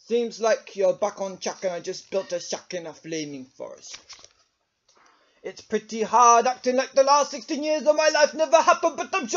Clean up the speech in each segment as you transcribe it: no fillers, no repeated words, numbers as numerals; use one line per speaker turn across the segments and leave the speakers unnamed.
Seems like you're back on track and I just built a shack in a flaming forest. It's pretty hard acting like the last 16 years of my life never happened, but I'm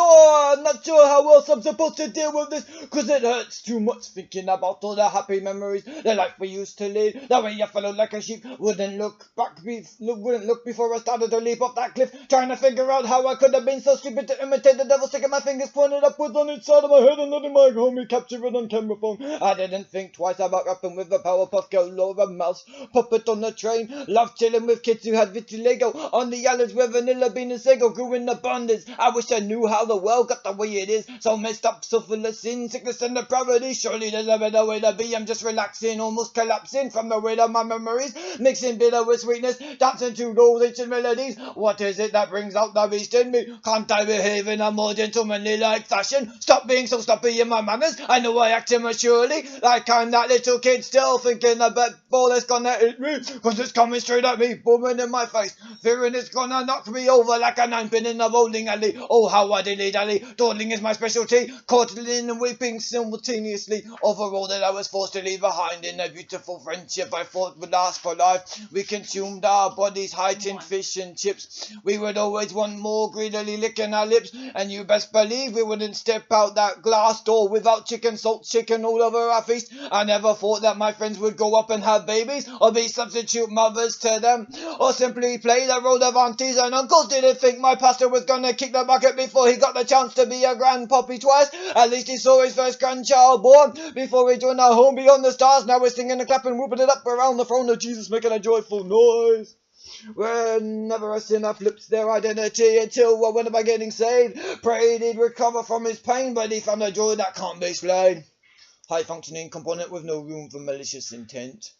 not sure how else I'm supposed to deal with this, cause it hurts too much thinking about all the happy memories, the life we used to live, the way you followed like a sheep, wouldn't look before I started to leap off that cliff, trying to figure out how I could have been so stupid to imitate the devil, sticking my fingers pointed upwards on each side of my head and letting my homie capture it on camera phone. I didn't think twice about rapping with a Powerpuff Girl or a mouse puppet on the train, love chilling with kids who had vitiligo, on the islands where vanilla bean and sago grew in abundance. I wish I knew how the world got the way it is, so messed up, so full of sin, sickness and depravity. Surely there's a better way to be. I'm just relaxing, almost collapsing from the weight of my memories, mixing bitter with sweetness, dancing to those ancient melodies. What is it that brings out the beast in me? Can't I behave in a more gentlemanly like fashion? Stop being so sloppy in my manners. I know I act immaturely, like I'm that little kid still thinking about ball that's gonna hit me, cause it's coming straight at me, booming in my face, fearing it's gonna knock me over like a ninepin in a bowling alley. Oh, how I dilly-dally, dawdling is my specialty, courtling and weeping simultaneously over all that I was forced to leave behind in a beautiful friendship I thought would last for life. We consumed our bodies, heightened fish and chips. We would always want more, greedily licking our lips, and you best believe we wouldn't step out that glass door without chicken, salt chicken all over our feast. I never thought that my friends would grow up and have babies, or be substitute mothers to them, or simply play the role of aunties and uncles. Didn't think my pastor was gonna kick the bucket before he got the chance to be a grandpappy twice. At least he saw his first grandchild born before he joined our home beyond the stars. Now we're singing and clapping, whooping it up around the throne of Jesus, making a joyful noise. Whenever a sinner flips their identity until when am I getting saved? Prayed he'd recover from his pain, but he found a joy that can't be explained. High functioning component with no room for malicious intent.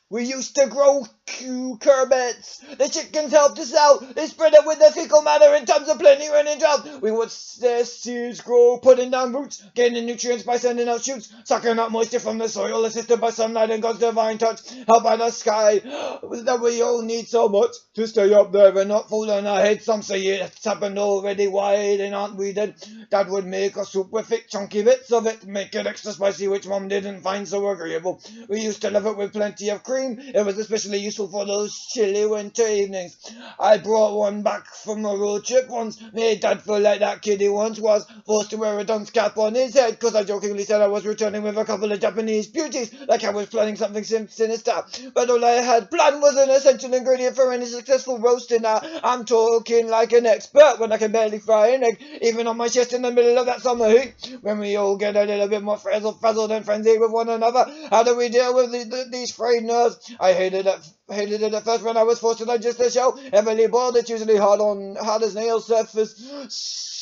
We used to grow cucurbits. The chickens helped us out. They spread it with the fecal matter in times of plenty and in drought. We watched their seeds grow, putting down roots, gaining nutrients by sending out shoots, sucking up moisture from the soil, assisted by sunlight and God's divine touch, helped by the sky, that we all need so much to stay up there and not fall on our heads. Some say it's happened already. Why then aren't we dead? Dad would make a soup with thick chunky bits of it, make it extra spicy, which Mom didn't find so agreeable. We used to love it with plenty of cream. It was especially useful for those chilly winter evenings. I brought one back from a road trip once. Made Dad feel like that kid he once was, forced to wear a dunce cap on his head, cause I jokingly said I was returning with a couple of Japanese beauties, like I was planning something sinister. But all I had planned was an essential ingredient for any successful roasting. Now I'm talking like an expert when I can barely fry an egg, even on my chest in the middle of that summer heat. When we all get a little bit more frazzled and frenzied with one another, how do we deal with these frayed nerves? I hated it at first when I was forced to digest the shell. Heavily boiled, it's usually hard as nails, surface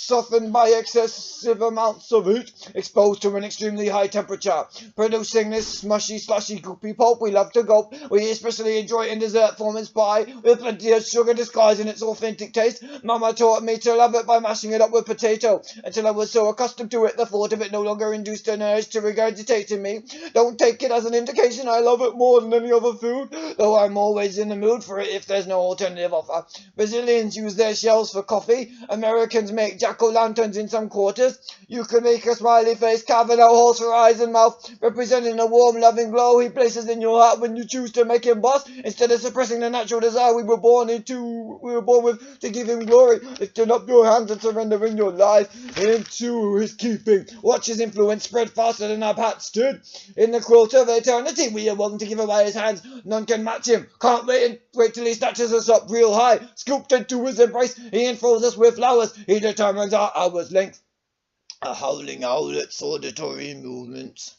softened by excessive amounts of heat, exposed to an extremely high temperature, producing this mushy, slushy, goopy pulp we love to gulp. We especially enjoy it in dessert form as pie, with plenty of sugar disguising its authentic taste. Mama taught me to love it by mashing it up with potato, until I was so accustomed to it, the thought of it no longer induced an urge to regurgitate in me. Don't take it as an indication I love it more than any other food, though I'm always in the mood for it if there's no alternative offer. Brazilians use their shells for coffee. Americans make jack-o'-lanterns in some quarters. You can make a smiley face carving out holes for eyes and mouth, representing a warm, loving glow he places in your heart when you choose to make him boss, instead of suppressing the natural desire we were born with to give him glory. Lifting up your hands and surrendering your life into his keeping. Watch his influence spread faster than our pats did. In the quilt of eternity, we are willing to give away his hands. None can match him. Can't wait till he snatches us up real high. Scooped into his embrace, he enthralls us with flowers. He determines our hour's length. A howling owlet's auditory movements.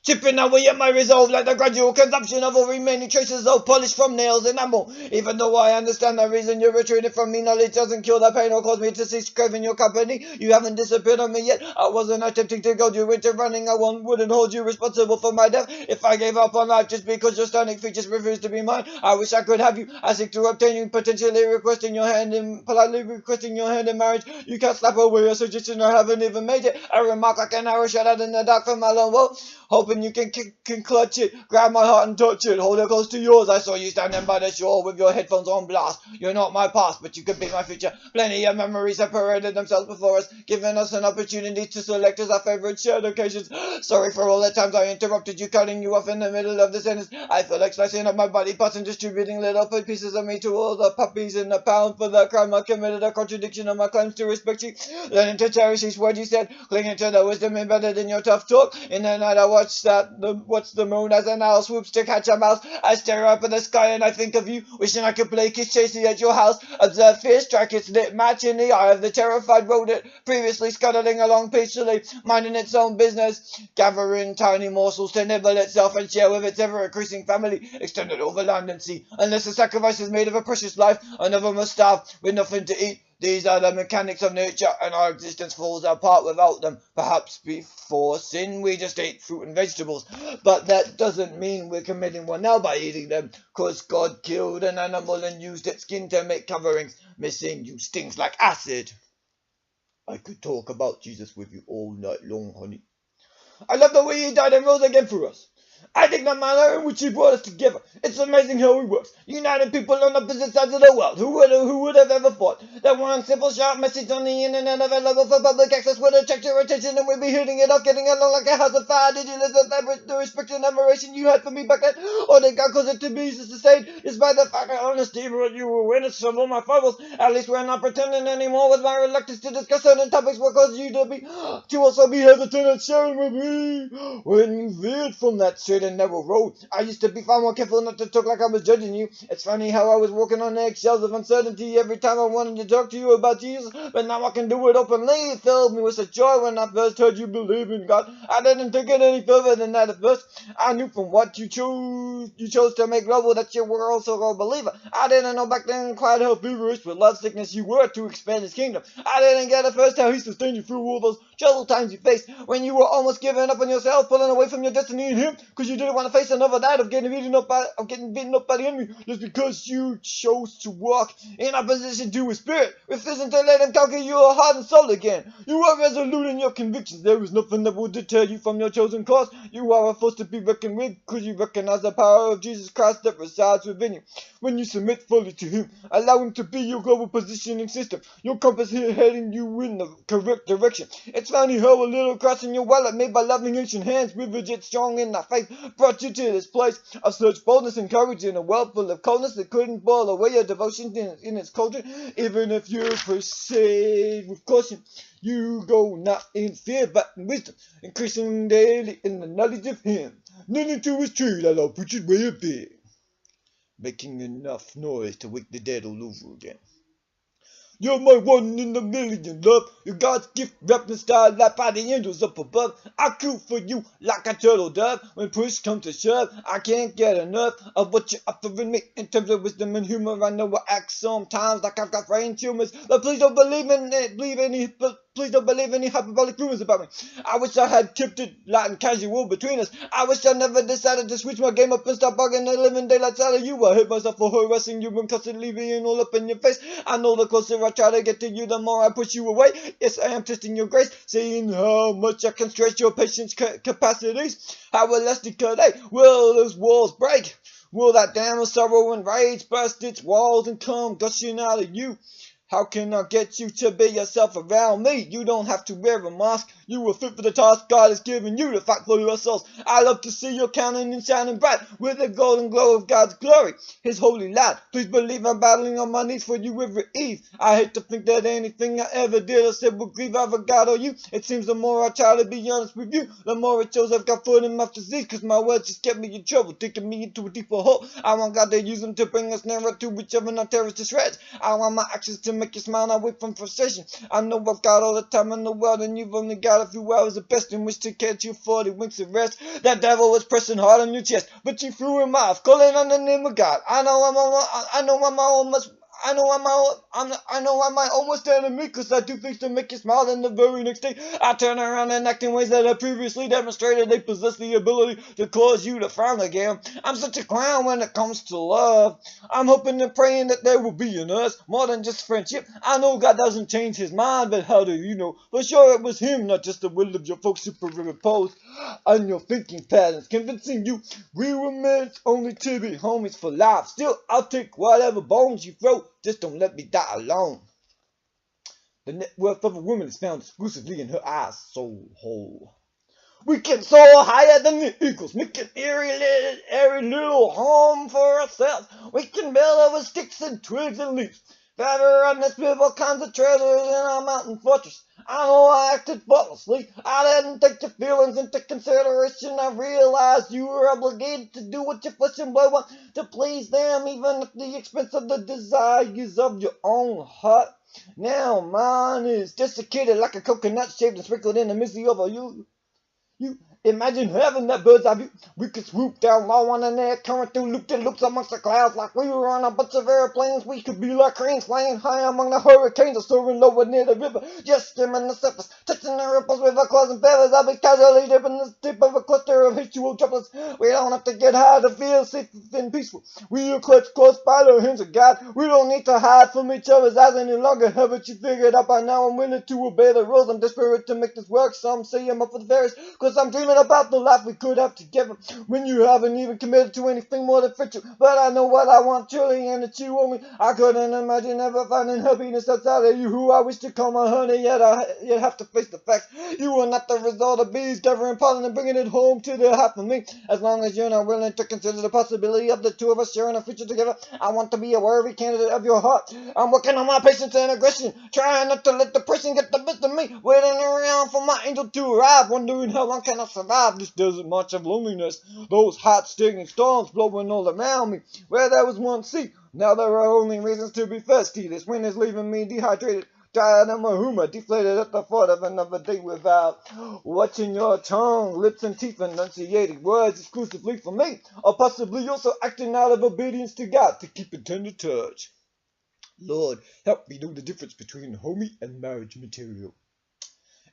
Chipping away at my resolve like the gradual consumption of all remaining traces of polish from nails and enamel. Even though I understand the reason you're retreating from me, knowledge doesn't cure the pain or cause me to cease craving your company. You haven't disappeared on me yet. I wasn't attempting to goad you into running. I wouldn't hold you responsible for my death if I gave up on life just because your stunning features refused to be mine. I wish I could have you. I seek to obtain you, potentially politely requesting your hand in marriage. You can't slap away a suggestion I haven't even made it. I remark like an arrow shot out in the dark from my lone wolf, hoping when you can clutch it. Grab my heart and touch it, hold it close to yours. I saw you standing by the shore with your headphones on blast. You're not my past, but you could be my future. Plenty of memories have paraded themselves before us, giving us an opportunity to select as our favorite shared occasions. Sorry for all the times I interrupted you, cutting you off in the middle of the sentence. I feel like slicing up my body parts and distributing little pieces of me to all the puppies in the pound for the crime I committed, a contradiction of my claims to respect you. Learning to cherish each word you said, clinging to the wisdom embedded in your tough talk. In the night I watch the moon as an owl swoops to catch a mouse. I stare up at the sky and I think of you, wishing I could play kiss chasing at your house. Observe fear strike its lit match in the eye of the terrified rodent, previously scuttling along peacefully, minding its own business, gathering tiny morsels to nibble itself and share with its ever-increasing family, extended over land and sea. Unless the sacrifice is made of a precious life, another must starve with nothing to eat. These are the mechanics of nature, and our existence falls apart without them. Perhaps before sin we just ate fruit and vegetables, but that doesn't mean we're committing one now by eating them, 'cause God killed an animal and used its skin to make coverings. Missing you stings like acid. I could talk about Jesus with you all night long, honey. I love the way he died and rose again for us. I think the manner in which he brought us together, it's amazing how he works, uniting people on opposite sides of the world. Who would have ever thought that one simple sharp message on the internet available for public access would attract your attention and we'd be hitting it off, getting along like a house of fire? Did you listen to the respect and admiration you had for me back then? Or did God cause it to be sustained, despite the fact that honesty brought you awareness of all my foibles? At least we're not pretending anymore with my reluctance to discuss certain topics what caused you to also be hesitant at sharing with me. When you veered from that straight and narrow road, I used to be far more careful not to talk like I was judging you. It's funny how I was walking on eggshells of uncertainty every time I wanted to talk to you about Jesus, but now I can do it openly. It filled me with such joy when I first heard you believe in God. I didn't take it any further than that at first. I knew from what you chose to make global that you were also a believer. I didn't know back then quite how feverish with love sickness you were to expand his kingdom. I didn't get at first how he sustained you through all those troubled times you faced, when you were almost giving up on yourself, pulling away from your destiny in him, because you didn't want to face another night of getting beaten up by the enemy, just because you chose to walk in opposition to his spirit, refusing to let him conquer your heart and soul again. You are resolute in your convictions. There is nothing that will deter you from your chosen cause. You are a force to be reckoned with, because you recognize the power of Jesus Christ that resides within you. When you submit fully to him, allow him to be your global positioning system, your compass here heading you in the correct direction. It's funny how a little cross in your wallet made by loving ancient hands, riveted strong in the faith, brought you to this place of such boldness and courage in a world full of coldness that couldn't boil away your devotion in its cauldron. Even if you proceed with caution, you go not in fear but in wisdom, increasing daily in the knowledge of him. Nothing to his tree that I'll preach it way up there, making enough noise to wake the dead all over again. You're my one in a million, love. You're God's gift, wrapped in starlight by the angels up above. I coo for you like a turtle dove. When push comes to shove, I can't get enough of what you're offering me in terms of wisdom and humor. I know I act sometimes like I've got brain tumors, but please don't believe any hyperbolic rumors about me. I wish I had kept it light and casual between us. I wish I never decided to switch my game up and start bugging the living daylights out of you. I hate myself for harassing you and constantly being all up in your face. I know the closer I try to get to you, the more I push you away. Yes, I am testing your grace, seeing how much I can stretch your patience capacities. How elastic are they? Will those walls break? Will that dam of sorrow and rage burst its walls and come gushing out of you? How can I get you to be yourself around me? You don't have to wear a mask. You are fit for the task God has given you to fight for your souls. I love to see your countenance shining bright with the golden glow of God's glory, his holy light. Please believe I'm battling on my knees for you every eve. I hate to think that anything I ever did or said would grieve either God or you. It seems the more I try to be honest with you, the more it shows I've got foot in mouth disease, cause my words just get me in trouble, taking me into a deeper hole. I want God to use them to bring us nearer to whichever not tear us to shreds. I want my actions to make you smile away from frustration. I know I've got all the time in the world and you've only got a few hours of best in which to catch you 40 winks of rest. That devil was pressing hard on your chest, but you threw him off, calling on the name of God. I know I'm I know I'm my almost enemy, cause I do things to make you smile, then the very next day I turn around and act in ways that I previously demonstrated they possess the ability to cause you to frown again. I'm such a clown when it comes to love. I'm hoping and praying that there will be in us more than just friendship. I know God doesn't change his mind, but how do you know? For sure it was him, not just the will of your folks superimposed on your thinking patterns, convincing you we were meant only to be homies for life. Still, I'll take whatever bones you throw, just don't let me die alone. The net worth of a woman is found exclusively in her eyes, soul hole. We can soar higher than the eagles, make an airy little home for ourselves. We can build over sticks and twigs and leaves, feather and nest with all kinds of treasures in our mountain fortress. I know I acted thoughtlessly. I didn't take your feelings into consideration. I realized you were obligated to do what your flesh and blood want, to please them, even at the expense of the desires of your own heart. Now mine is desiccated like a coconut shaved and sprinkled in the misery of a you. Imagine having that bird's eye view. We could swoop down low on an air current through loop-de-loops amongst the clouds like we were on a bunch of airplanes. We could be like cranes flying high among the hurricanes or soaring lower near the river, just skimming the surface, touching the ripples with our claws and feathers. I'll be casually dipping the tip of a cluster of H2O droplets. We don't have to get high to feel safe and peaceful. We are clutched close by the hands of God. We don't need to hide from each other's eyes any longer. Haven't you figured out by now I'm willing to obey the rules? I'm desperate to make this work. Some say I'm up for the fairies, cause I'm dreaming about the life we could have together when you haven't even committed to anything more than friendship. But I know what I want truly, and it's you only. I couldn't imagine ever finding happiness outside of you, who I wish to call my honey, yet I have to face the facts. You are not the result of bees gathering pollen and bringing it home to the heart for me. As long as you're not willing to consider the possibility of the two of us sharing a future together, I want to be a worthy candidate of your heart. I'm working on my patience and aggression, trying not to let depression get the best of me, waiting around for my angel to arrive, wondering how long can I survive this desert march of loneliness. Those hot stinging storms blowing all around me. Where there was one sea, now there are only reasons to be thirsty. This wind is leaving me dehydrated, tired of my humor, deflated at the thought of another day without watching your tongue, lips and teeth enunciating words exclusively for me, or possibly also acting out of obedience to God to keep a tender touch. Lord, help me know the difference between homie and marriage material.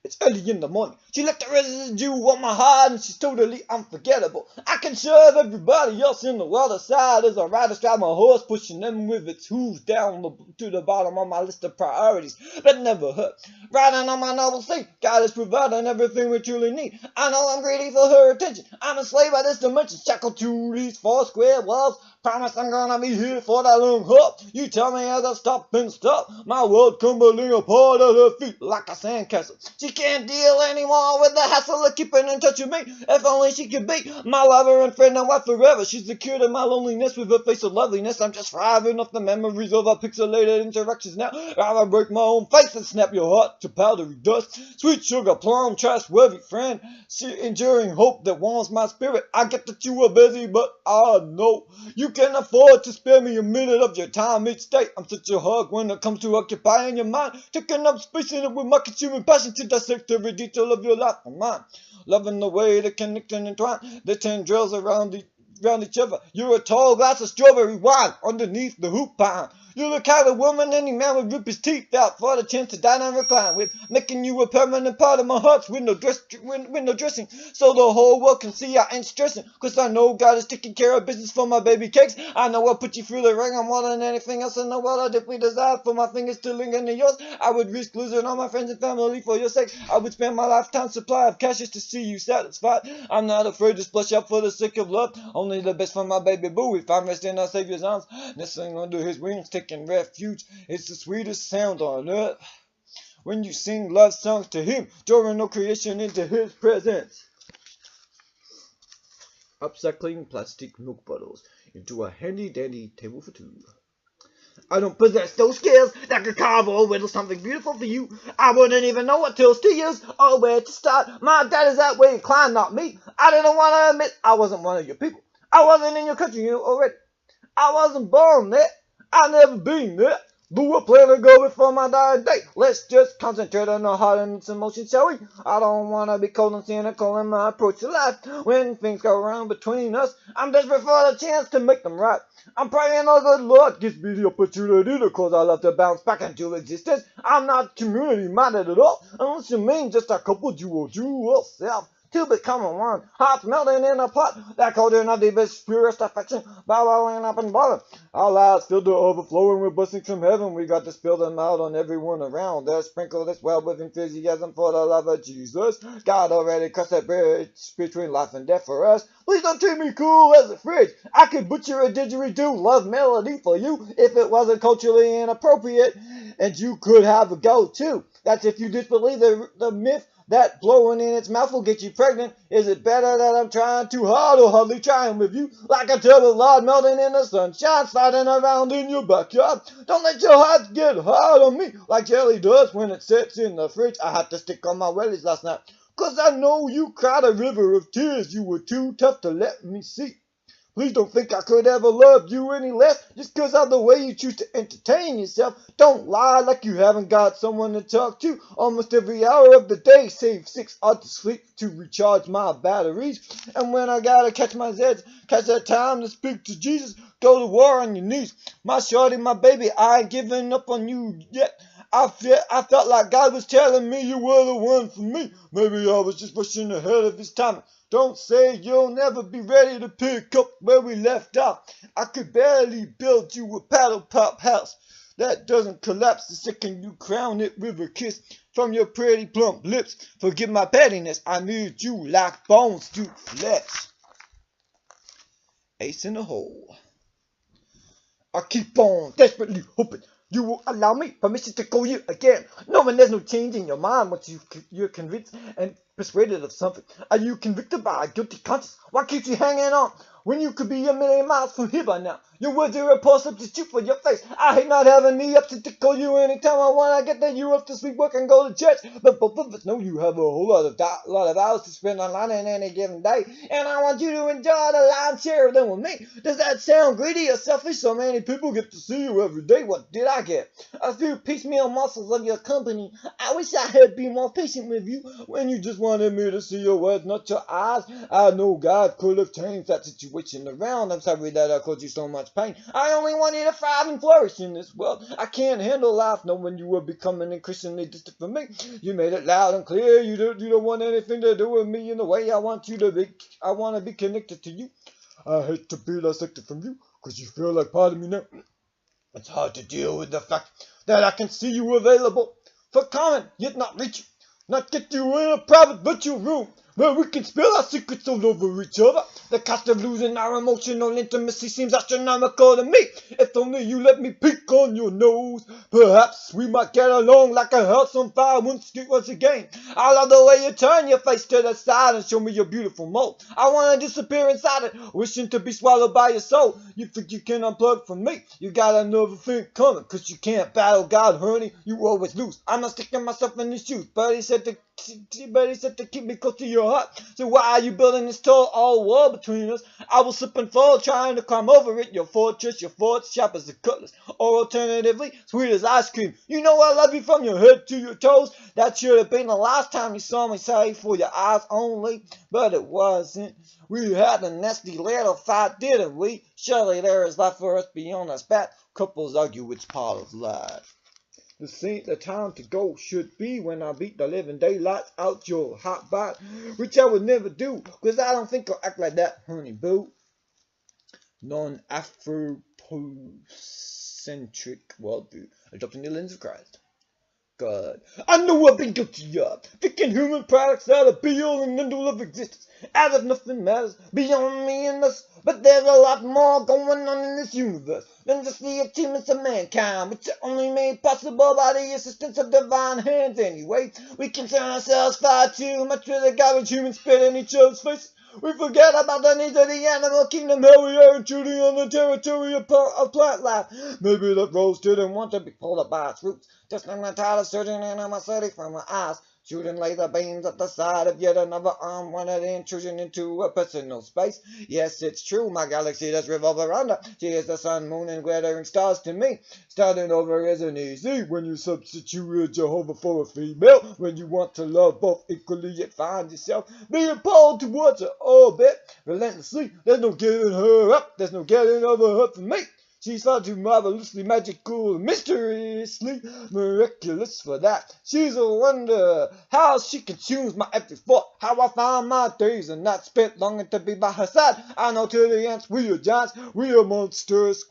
It's early in the morning. She left a residue on my heart and she's totally unforgettable. I can shove everybody else in the world aside as I ride astride my horse, pushing them with its hooves down to the bottom of my list of priorities. But never hurt. Riding on my noble seat, God is providing everything we truly need. I know I'm greedy for her attention. I'm enslaved by this dimension, shackled to these 4 square walls. Promise I'm gonna be here for that long haul. You tell me as I stop and stop, my world crumbling apart at her feet like a sandcastle. She can't deal anymore with the hassle of keeping in touch with me. If only she could be my lover and friend and wife forever. She's the cure to my loneliness with her face of loveliness. I'm just thriving off the memories of our pixelated interactions now. Rather break my own face and snap your heart to powdery dust. Sweet sugar plum, trustworthy friend, enduring hope that warms my spirit. I get that you are busy, but I know you can afford to spare me a minute of your time each day. I'm such a hug when it comes to occupying your mind, taking up space in it with my consuming passion to dissect every detail of your life and mine. Loving the way they connect and entwine the tendrils around each other. You're a tall glass of strawberry wine underneath the hoop pine. You're the kind of woman any man would rip his teeth out for the chance to dine and recline with, making you a permanent part of my heart's window dressing, so the whole world can see I ain't stressing, cause I know God is taking care of business for my baby cakes. I know I'll put you through the ringer more than anything else in the world. I deeply desire for my fingers to linger in yours. I would risk losing all my friends and family for your sake. I would spend my lifetime supply of cash just to see you satisfied. I'm not afraid to splash out for the sake of love, only the best for my baby boo. If I'm resting in our Savior's arms, nestling under his wings, taking refuge, it's the sweetest sound on earth. When you sing love songs to him, drawing no creation into his presence. Upcycling plastic milk bottles into a handy dandy table for two. I don't possess those skills that could carve or whittle something beautiful for you. I wouldn't even know what tools to use or where to start. My dad is that way inclined, not me. I didn't want to admit I wasn't one of your people. I wasn't in your country already. I wasn't born there. I've never been there. Blew a plan to go before my dying day. Let's just concentrate on our heart and its emotions, shall we? I don't want to be cold and cynical in my approach to life. When things go wrong between us, I'm desperate for the chance to make them right. I'm praying the good Lord gives me the opportunity to cause our love to bounce back into existence. I'm not community-minded at all, unless you mean just a couple dual self. To become a one, hearts melting in a pot, that cauldron of deepest, purest affection, bowing up and boiling. Our lives filled to overflowing with blessings from heaven. We got to spill them out on everyone around us. Sprinkle this well with enthusiasm for the love of Jesus. God already crossed that bridge between life and death for us. Please don't treat me cool as a fridge. I could butcher a didgeridoo love melody for you if it wasn't culturally inappropriate, and you could have a go too. That's if you disbelieve the myth that blowing in its mouth will get you pregnant. Is it better that I'm trying too hard or hardly trying with you? Like a tub of lard melting in the sunshine, sliding around in your backyard. Don't let your heart get hard on me like jelly does when it sits in the fridge. I had to stick on my wellies last night, 'cause I know you cried a river of tears. You were too tough to let me see. Please don't think I could ever love you any less just 'cause of the way you choose to entertain yourself. Don't lie like you haven't got someone to talk to almost every hour of the day. Save 6 hours to sleep to recharge my batteries. And when I gotta catch my zeds, catch that time to speak to Jesus, go to war on your knees. My shorty, my baby, I ain't giving up on you yet. I felt like God was telling me you were the one for me. Maybe I was just rushing ahead of his timing. Don't say you'll never be ready to pick up where we left off. I could barely build you a paddle pop house that doesn't collapse the second you crown it with a kiss from your pretty plump lips. Forgive my pettiness, I need you like bones do flesh. Ace in the hole. I keep on desperately hoping you will allow me permission to call you again. Knowing there's no change in your mind once you're convinced and persuaded of something. Are you convicted by a guilty conscience? What keeps you hanging on when you could be a million miles from here by now? Your words are a poor substitute for your face. I hate not having the option to call you anytime I want. I get that you have to sleep, work, and go to church. But both of us know you have a whole lot of hours to spend online in any given day. And I want you to enjoy the lion's share of them with me. Does that sound greedy or selfish? So many people get to see you every day. What did I get? A few piecemeal muscles of your company. I wish I had been more patient with you when you just wanted me to see your words, not your eyes. I know God could have changed that situation around. I'm sorry that I caused you so much pain. I only want you to thrive and flourish in this world. I can't handle life knowing you were becoming increasingly distant from me. You made it loud and clear. You don't want anything to do with me in the way I want you to be. I want to be connected to you. I hate to be dissected from you, 'cause you feel like part of me now. It's hard to deal with the fact that I can see you available for comment, yet not reach you. Not get you in a private virtual room where we can spill our secrets all over each other. The cost of losing our emotional intimacy seems astronomical to me. If only you let me peek on your nose, perhaps we might get along like a house on fire once again. I love the way you turn your face to the side and show me your beautiful mole. I want to disappear inside it, wishing to be swallowed by your soul. You think you can unplug from me? You got another thing coming, 'cause you can't battle God, honey. You always lose. I'm not sticking myself in his shoes, but he said to keep me close to your heart. So why are you building this tall wall between us? I will slip and fall trying to climb over it. Your fortress, your fort, sharp as a cutlass, or alternatively, sweet as ice cream. You know I love you from your head to your toes. That should have been the last time you saw me, say, for your eyes only, but it wasn't. We had a nasty little fight, didn't we? Surely there is life for us beyond our spat. Couples argue it's part of life. The time to go should be when I beat the living daylights out your hot bite, which I would never do, 'cause I don't think I'll act like that, honey boo. Non-Afrocentric worldview, adopting the lens of Christ. God, I know I've been guilty of thinking human products are the be-all and end-all of existence, as if nothing matters beyond me and us. But there's a lot more going on in this universe than just the achievements of mankind, which are only made possible by the assistance of divine hands anyway. We concern ourselves far too much with the garbage humans spit in each other's faces. We forget about the needs of the animal kingdom, how we are intruding on the territory of plant life. Maybe that rose didn't want to be pulled up by its roots. Just like I'm tired of searching animosity from my eyes. shooting laser beams at the side of yet another unwanted intrusion into her personal space. Yes, it's true, my galaxy does revolve around her. She is the sun, moon, and glittering stars to me. Starting over isn't easy when you substitute a Jehovah for a female. When you want to love both equally, yet find yourself being pulled towards her orbit relentlessly. There's no getting her up, there's no getting over her for me. She's far too marvelously magical, mysteriously miraculous for that. She's a wonder, how she consumes my every thought, how I find my days and nights spent longing to be by her side. I know to the ants we are giants, we are monsters,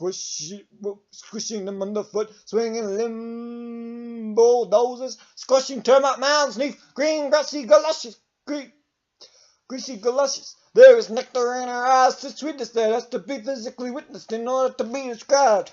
squishing them underfoot, swinging limb bulldozers, squashing termite mounds, neath green grassy galoshes, greasy galoshes. There is nectar in her eyes, such sweetness that has to be physically witnessed in order to be described.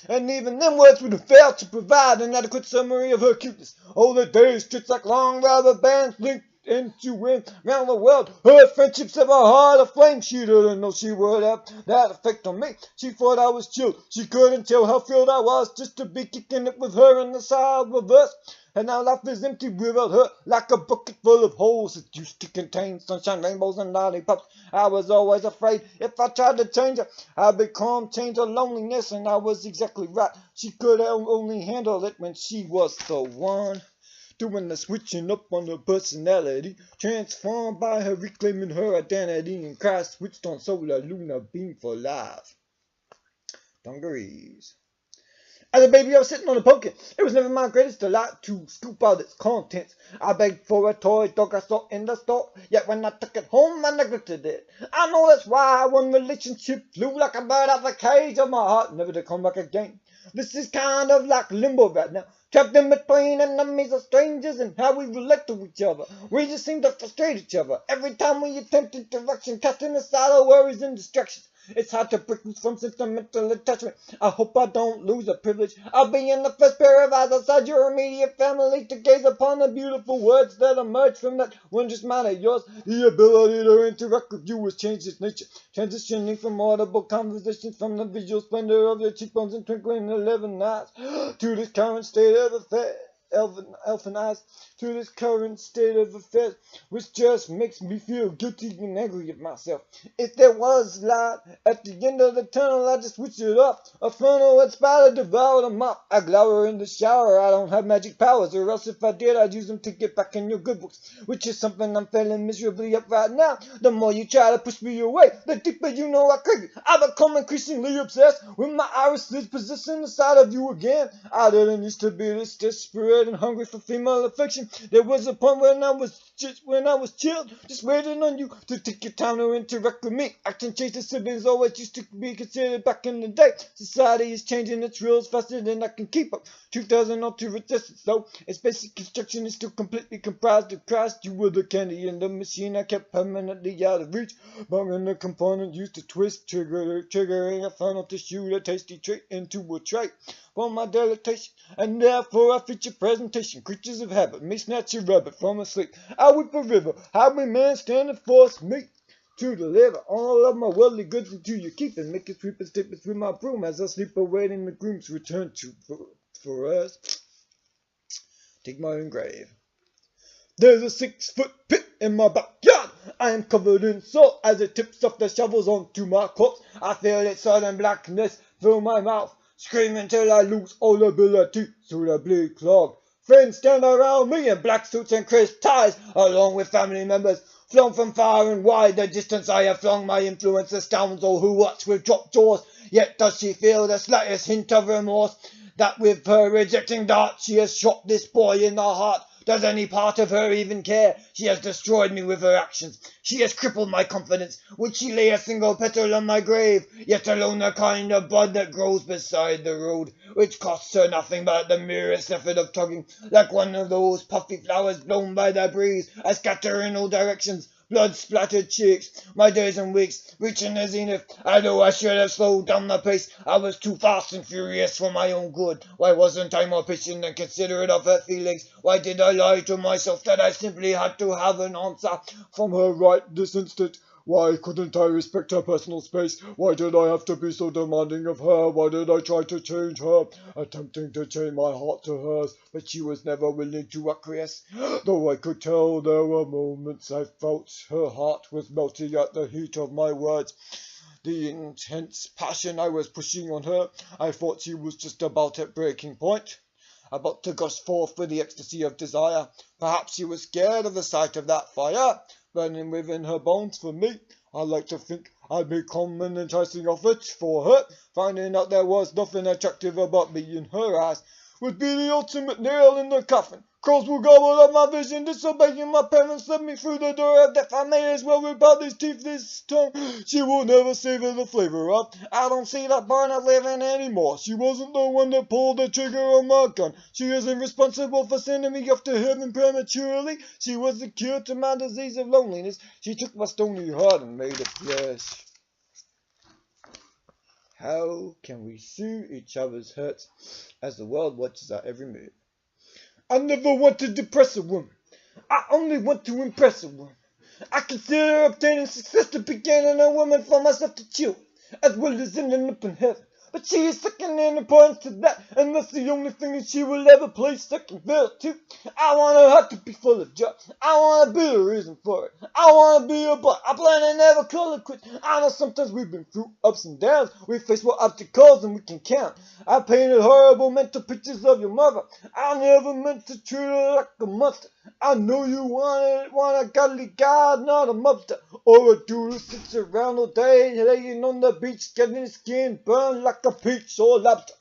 And even then words would have failed to provide an adequate summary of her cuteness. Oh, the days stretch like long rubber bands linked into wind round the world. Her friendship set my heart aflame. She didn't know she would have that effect on me. She thought I was chilled. She couldn't tell how filled I was just to be kicking it with her in the side reverse. And now life is empty without her, like a bucket full of holes that used to contain sunshine, rainbows, and lollipops. I was always afraid if I tried to change her, I'd change her loneliness, and I was exactly right. She could only handle it when she was the one doing the switching up on her personality, transformed by her reclaiming her identity, and Christ switched on solar lunar beam for life. Dungarees. As a baby, I was sitting on a pumpkin. It was never my greatest delight to scoop out its contents. I begged for a toy dog I saw in the store, yet when I took it home, I neglected it. I know that's why one relationship flew like a bird out the cage of my heart, never to come back again. This is kind of like limbo right now, trapped in between enemies or strangers and how we relate to each other. We just seem to frustrate each other every time we attempt interaction, casting aside our worries and distractions. It's hard to break loose from sentimental attachment. I hope I don't lose a privilege. I'll be in the first pair of eyes outside your immediate family to gaze upon the beautiful words that emerge from that wondrous mind of yours. The ability to interact with you has changed its nature, transitioning from audible conversations from the visual splendor of your cheekbones and twinkling 11 eyes to this current state of affairs. Elfin eyes to this current state of affairs, which just makes me feel guilty and angry at myself. If there was light at the end of the tunnel, I just switch it up. A funnel and spider devoured a mop. I glower in the shower. I don't have magic powers, or else if I did, I'd use them to get back in your good books, which is something I'm failing miserably at right now. The more you try to push me away, the deeper you know I crave it. I become increasingly obsessed with my irises possessing the side of you again. I didn't used to be this desperate and hungry for female affection. There was a point when I was chilled, just waiting on you to take your time to interact with me. Action chaser siblings always used to be considered back in the day. Society is changing its rules faster than I can keep up. Truth doesn't alter resistance though. Its basic construction is still completely comprised of Christ. You were the candy in the machine I kept permanently out of reach. Bunging the component used to twist, triggering a funnel to shoot a tasty treat into a tray for my delectation, and therefore I feature presentation. Creatures of habit may snatch a rabbit from a sleep. I weep a river, how may man stand and force me to deliver all of my worldly goods into your keeping? Make it sweep and step it through my broom as I sleep awaiting the groom's return for us. Dig my own grave. There's a 6-foot pit in my backyard. I am covered in salt as it tips off the shovels onto my corpse. I feel its sudden blackness fill my mouth, screaming till I lose all ability to the bleed clog. Friends stand around me in black suits and crisp ties, along with family members flown from far and wide. The distance I have flung my influence astounds all who watch with dropped jaws. Yet does she feel the slightest hint of remorse that with her rejecting dart she has shot this boy in the heart? Does any part of her even care? She has destroyed me with her actions. She has crippled my confidence. Would she lay a single petal on my grave? Yet alone the kind of bud that grows beside the road, which costs her nothing but the merest effort of tugging, like one of those puffy flowers blown by the breeze. I scatter in all directions, blood-splattered cheeks, my days and weeks reaching the zenith. I know I should have slowed down the pace. I was too fast and furious for my own good. Why wasn't I more patient and considerate of her feelings? Why did I lie to myself that I simply had to have an answer from her right this instant?
Why couldn't I respect her personal space? Why did I have to be so demanding of her? Why did I try to change her? Attempting to chain my heart to hers, but she was never willing to acquiesce. Though I could tell there were moments I felt her heart was melting at the heat of my words. The intense passion I was pushing on her, I thought she was just about at breaking point, about to gush forth with the ecstasy of desire. Perhaps she was scared of the sight of that fire burning within her bones for me. I like to think I'd become an enticing offer for her. Finding out there was nothing attractive about me in her eyes would be the ultimate nail in the coffin. Crows will gobble up my vision, disobeying my parents led me through the door of death. I may as well rip out these teeth this tongue. She will never savor the flavor of. I don't see that Barnett living anymore. She wasn't the one that pulled the trigger on my gun. She isn't responsible for sending me off to heaven prematurely. She was the cure to my disease of loneliness. She took my stony heart and made it flesh. How can we soothe each other's hurts as the world watches our every move? I never want to depress a woman. I only want to impress a woman. I consider obtaining success to beginning a woman for myself to chew, as well as ending up in heaven. But she is second in importance to that, and that's the only thing that she will ever play second fiddle to. I want her heart to be full of joy. I want to be the reason for it. I want to be a boy. I plan to never call it quits. I know sometimes we've been through ups and downs. We face more obstacles than we can count. I painted horrible mental pictures of your mother. I never meant to treat her like a monster. I know you want a godly God, not a mobster, or a dude who sits around all day, laying on the beach, getting his skin burned like a peach or lobster.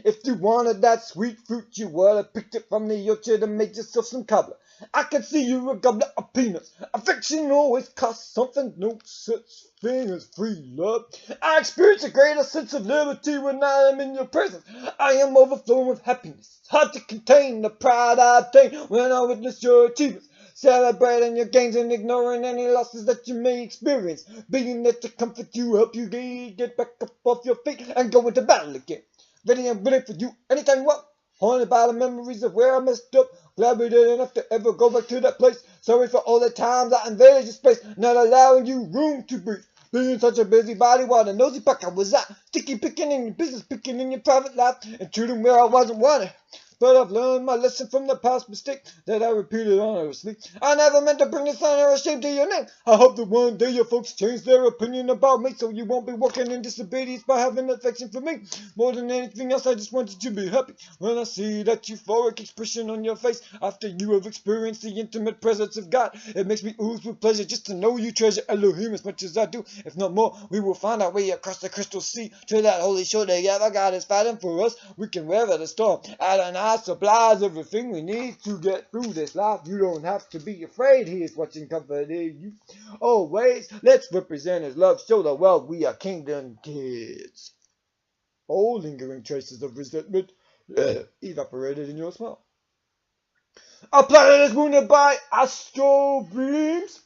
If you wanted that sweet fruit, you would have picked it from the orchard and made yourself some cobbler. I can see you a goblet of peanuts. Affection always costs something, no such thing as free love. I experience a greater sense of liberty when I am in your presence. I am overflowing with happiness. It's hard to contain the pride I obtain when I witness your achievements. Celebrating your gains and ignoring any losses that you may experience. Being there to comfort you, help you get back up off your feet and go into battle again. Ready and willing for you anytime you want. Haunted by the memories of where I messed up. Glad we didn't have to ever go back to that place. Sorry for all the times I invaded your space, not allowing you room to breathe. Being such a busybody while the nosy buck I was at. Sticky picking in your business, picking in your private life, intruding where I wasn't wanted. But I've learned my lesson from the past mistake that I repeated honestly. I never meant to bring this honor or shame to your name. I hope that one day your folks change their opinion about me, so you won't be walking in disobedience by having affection for me. More than anything else, I just wanted you to be happy when I see that euphoric expression on your face after you have experienced the intimate presence of God. It makes me ooze with pleasure just to know you treasure Elohim as much as I do. If not more, we will find our way across the crystal sea to that holy shore together. God is fighting for us. We can weather the storm. Adonai supplies everything we need to get through this life. You don't have to be afraid. He is watching, comforting you always. Let's represent his love. Show the world we are kingdom kids. All lingering traces of resentment evaporated in your smile. Our planet is wounded by astral beams.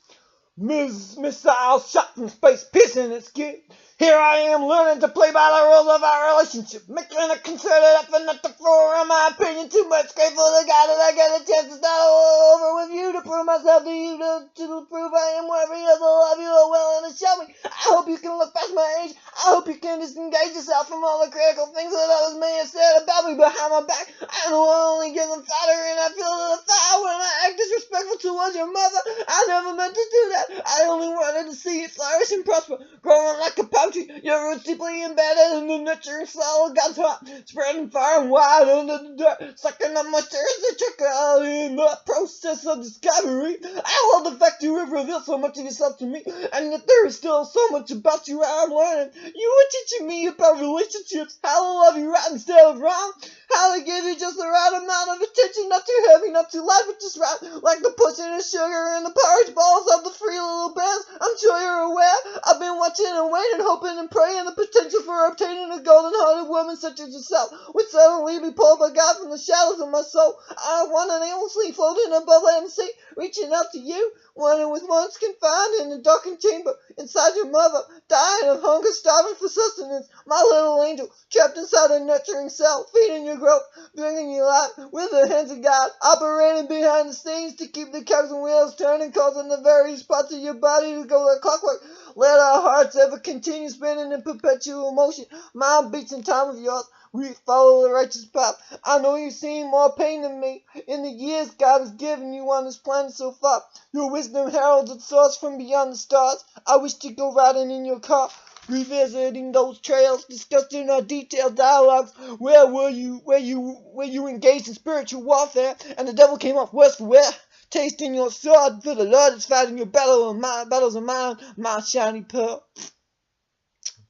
Missiles shot from space, piercing its skin. Here I am learning to play by the rules of our relationship, making a concerted effort not to throw around my opinion too much. Grateful to God that I get a chance to start all over with you, to prove myself to you, to prove I am worthy of the love you are willing to show me. I hope you can look past my age. I hope you can disengage yourself from all the critical things that others may have said about me behind my back. I know I only give them flattery, and I feel the fire when I act disrespectful towards your mother. I never meant to do that. I only wanted to see you flourish and prosper, growing like a palm tree. Your roots deeply embedded in the nurturing soil of God's heart, spreading far and wide under the dirt, sucking up moisture as they trickle out in the process of discovery. I love the fact you have revealed so much of yourself to me, and yet there is still so much about you I'm learning. You were teaching me about relationships, how to love you right instead of wrong, how to give you just the right amount of attention, not too heavy, not too light, but just right, like the pushing of sugar in the porridge balls of the free little bears. I'm sure you're aware. I've been watching and waiting, hoping and praying the potential for obtaining a golden-hearted woman such as yourself would suddenly be pulled by God from the shadows of my soul. I wanted aimlessly floating above land and sea, reaching out to you, wanting with once confined in a darkened chamber inside your mother, dying of hunger, starving for sustenance. My little angel, trapped inside a nurturing cell, feeding your
growth, bringing you life with the hands of God, operating behind the scenes to keep the cogs and wheels turning, causing the various parts of your body to go like clockwork. Let our hearts ever continue spinning in perpetual motion. Mind beats in time with yours. We follow the righteous path. I know you've seen more pain than me in the years God has given you on this planet so far. Your wisdom heralds its source from beyond the stars. I wish to go riding in your car, revisiting those trails, discussing our detailed dialogues. Where were you? Where you engaged in spiritual warfare, and the devil came off worse for wear. Tasting your sword, for the Lord is fighting your battles of mine, my shiny pearl.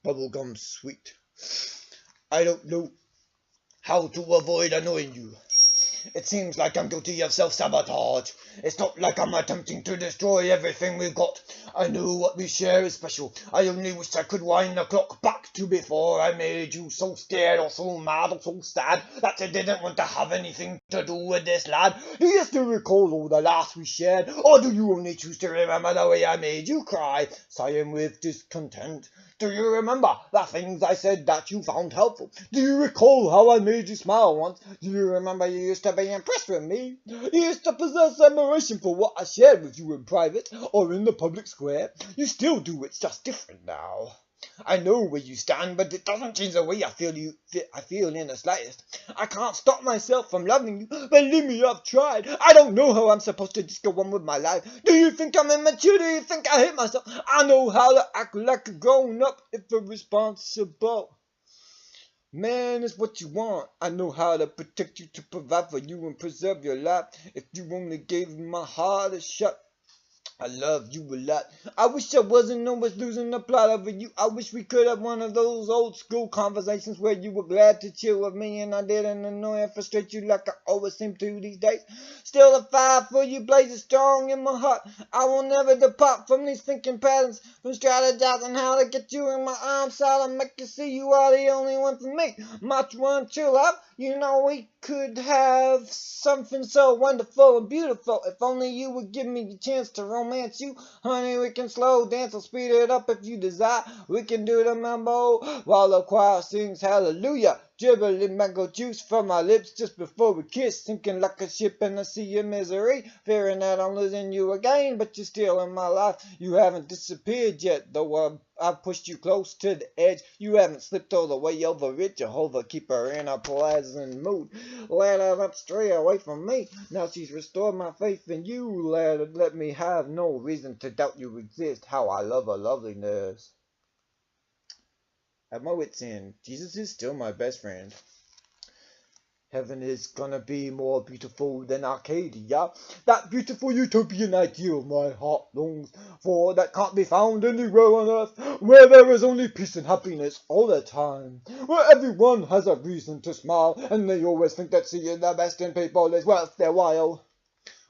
Bubblegum sweet. I don't know how to avoid annoying you. It seems like I'm guilty of self-sabotage. It's not like I'm attempting to destroy everything we've got. I know what we share is special. I only wish I could wind the clock back to before I made you so scared or so mad or so sad that you didn't want to have anything to do with this lad. Do you still recall all the laughs we shared? Or do you only choose to remember the way I made you cry, sighing with discontent? Do you remember the things I said that you found helpful? Do you recall how I made you smile once? Do you remember you used to be impressed with me? You used to possess admiration for what I shared with you in private or in the public square. You still do, it's just different now. I know where you stand, but it doesn't change the way I feel in the slightest. I can't stop myself from loving you. Believe me, I've tried. I don't know how I'm supposed to just go on with my life. Do you think I'm immature? Do you think I hate myself? I know how to act like a grown-up if a responsible man is what you want. I know how to protect you, to provide for you and preserve your life. If you only gave my heart a shot, I love you a lot. I wish I wasn't always losing the plot over you. I wish we could have one of those old school conversations where you were glad to chill with me and I didn't annoy and frustrate you like I always seem to these days. Still the fire for you blazes strong in my heart. I will never depart from these thinking patterns, from strategizing how to get you in my arms, how to make you see you are the only one for me. Much one chill up. You know we could have something so wonderful and beautiful if only you would give me the chance to romance you. Honey, we can slow dance or speed it up if you desire. We can do the mambo while the choir sings hallelujah. Dribbling mango juice from my lips just before we kiss, sinking like a ship in the sea of misery, fearing that I'm losing you again, but you're still in my life. You haven't disappeared yet, though I've pushed you close to the edge. You haven't slipped all the way over it. Jehovah, keep her in a pleasant mood. Let her not stray away from me. Now she's restored my faith in you. Let me have no reason to doubt you exist. How I love her loveliness. At my wit's end, Jesus is still my best friend. Heaven is gonna be more beautiful than Arcadia. That beautiful utopian ideal my heart longs for, that can't be found anywhere on earth, where there is only peace and happiness all the time, where everyone has a reason to smile, and they always think that seeing the best in people is worth their while.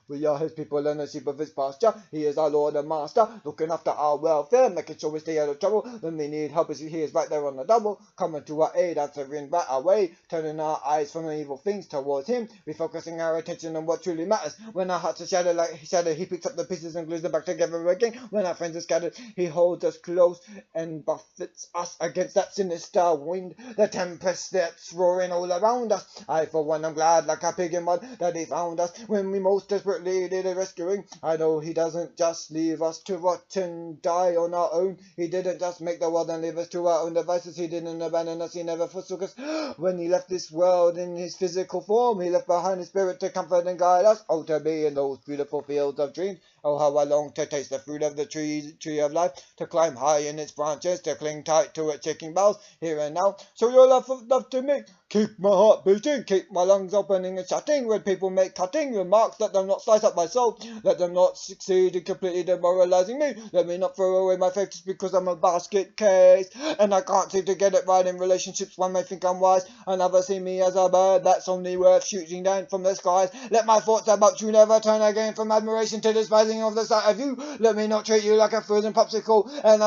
We are his people and the sheep of his pasture. He is our Lord and Master, looking after our welfare, making sure we stay out of trouble. When we need help, he is right there on the double, coming to our aid, answering right our way, turning our eyes from the evil things towards him, refocusing our attention on what truly matters. When our hearts are shattered like shadow, he picks up the pieces and glues them back together again. When our friends are scattered, he holds us close and buffets us against that sinister wind, the tempest that's roaring all around us. I, for one, am glad like a pig in mud that he found us when we most desperately needed a rescuing. I know he doesn't just leave us to rot and die on our own. He didn't just make the world and leave us to our own devices. He didn't abandon us. He never forsook us. When he left this world in his physical form, he left behind his spirit to comfort and guide us. Oh, to be in those beautiful fields of dreams. Oh, how I long to taste the fruit of the tree of life, to climb high in its branches, to cling tight to its shaking boughs, here and now. Show your love to me. Keep my heart beating, keep my lungs opening and shutting. When people make cutting remarks, let them not slice up my soul. Let them not succeed in completely demoralizing me. Let me not throw away my faith just because I'm a basket case and I can't seem to get it right in relationships. One may think I'm wise, another see me as a bird that's only worth shooting down from the skies. Let my thoughts about you never turn again from admiration to despising of the sight of you. Let me not treat you like a frozen popsicle, an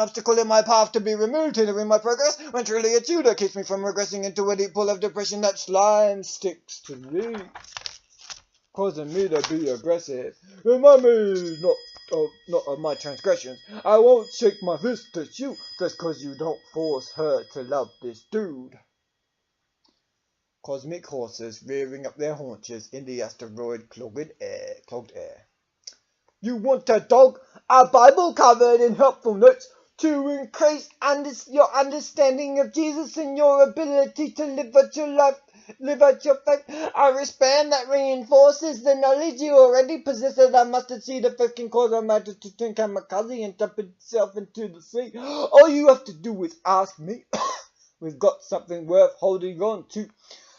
obstacle in my path to be removed, hindering my progress, when truly it's you that keeps me from regressing into a deep pool of depression. That slime sticks to me, causing me to be aggressive. Remind me not of my transgressions. I won't shake my fist at you just cause you don't force her to love this dude. cosmic horses rearing up their haunches in the asteroid-clogged air. You want a dog? A Bible covered in helpful notes to increase your understanding of Jesus and your ability to live out your life. Live out your faith. A wristband that reinforces the knowledge you already possess. That I mustard seed of faith can cause a matter to turn kamikaze and dump itself into the sea. All you have to do is ask me. We've got something worth holding on to.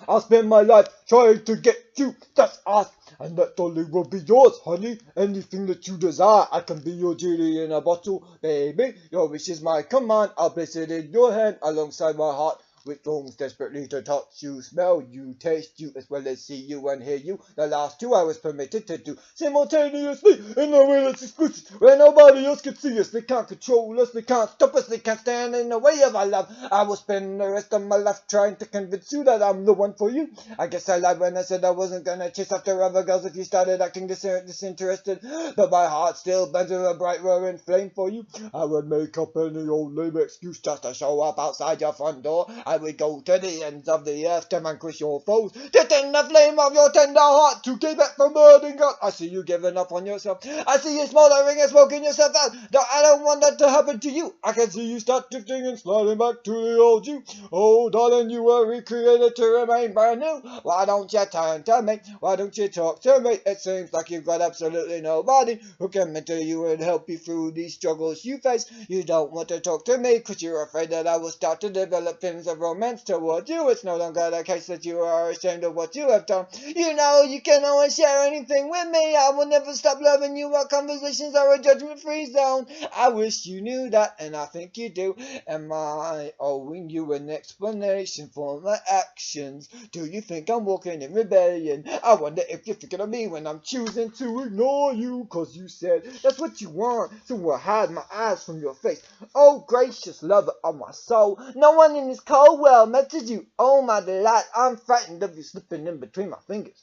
I'll spend my life trying to get you. Just ask, and that dolly will be yours, honey. Anything that you desire, I can be your genie in a bottle, baby. Your wish is my command. I'll place it in your hand alongside my heart, which longs desperately to touch you, smell you, taste you, as well as see you and hear you. The last two I was permitted to do simultaneously in a way that's exclusive, where nobody else can see us. They can't control us, they can't stop us, they can't stand in the way of our love. I will spend the rest of my life trying to convince you that I'm the one for you. I guess I lied when I said I wasn't gonna chase after other girls if you started acting disinterested, but my heart still burns with a bright roaring flame for you. I would make up any old lame excuse just to show up outside your front door. I would go to the ends of the earth to vanquish your foes, to tend the flame of your tender heart, to keep it from burning out. I see you giving up on yourself. I see you smoldering and smoking yourself out. No, I don't want that to happen to you. I can see you start drifting and sliding back to the old you. Oh, darling, you were recreated to remain brand new. Why don't you turn to me? Why don't you talk to me? It seems like you've got absolutely nobody who can mentor you and help you through these struggles you face. You don't want to talk to me because you're afraid that I will start to develop feelings of romance towards you. It's no longer the case that you are ashamed of what you have done. You know you can always share anything with me. I will never stop loving you. Our conversations are a judgment-free zone. I wish you knew that, and I think you do. Am I owing you an explanation for my actions? Do you think I'm walking in rebellion? I wonder if you're thinking of me when I'm choosing to ignore you, cause you said that's what you want, so I hide my eyes from your face. Oh, gracious lover of my soul, no one in this cold world matches you. Oh, my delight, I'm frightened of you slipping in between my fingers.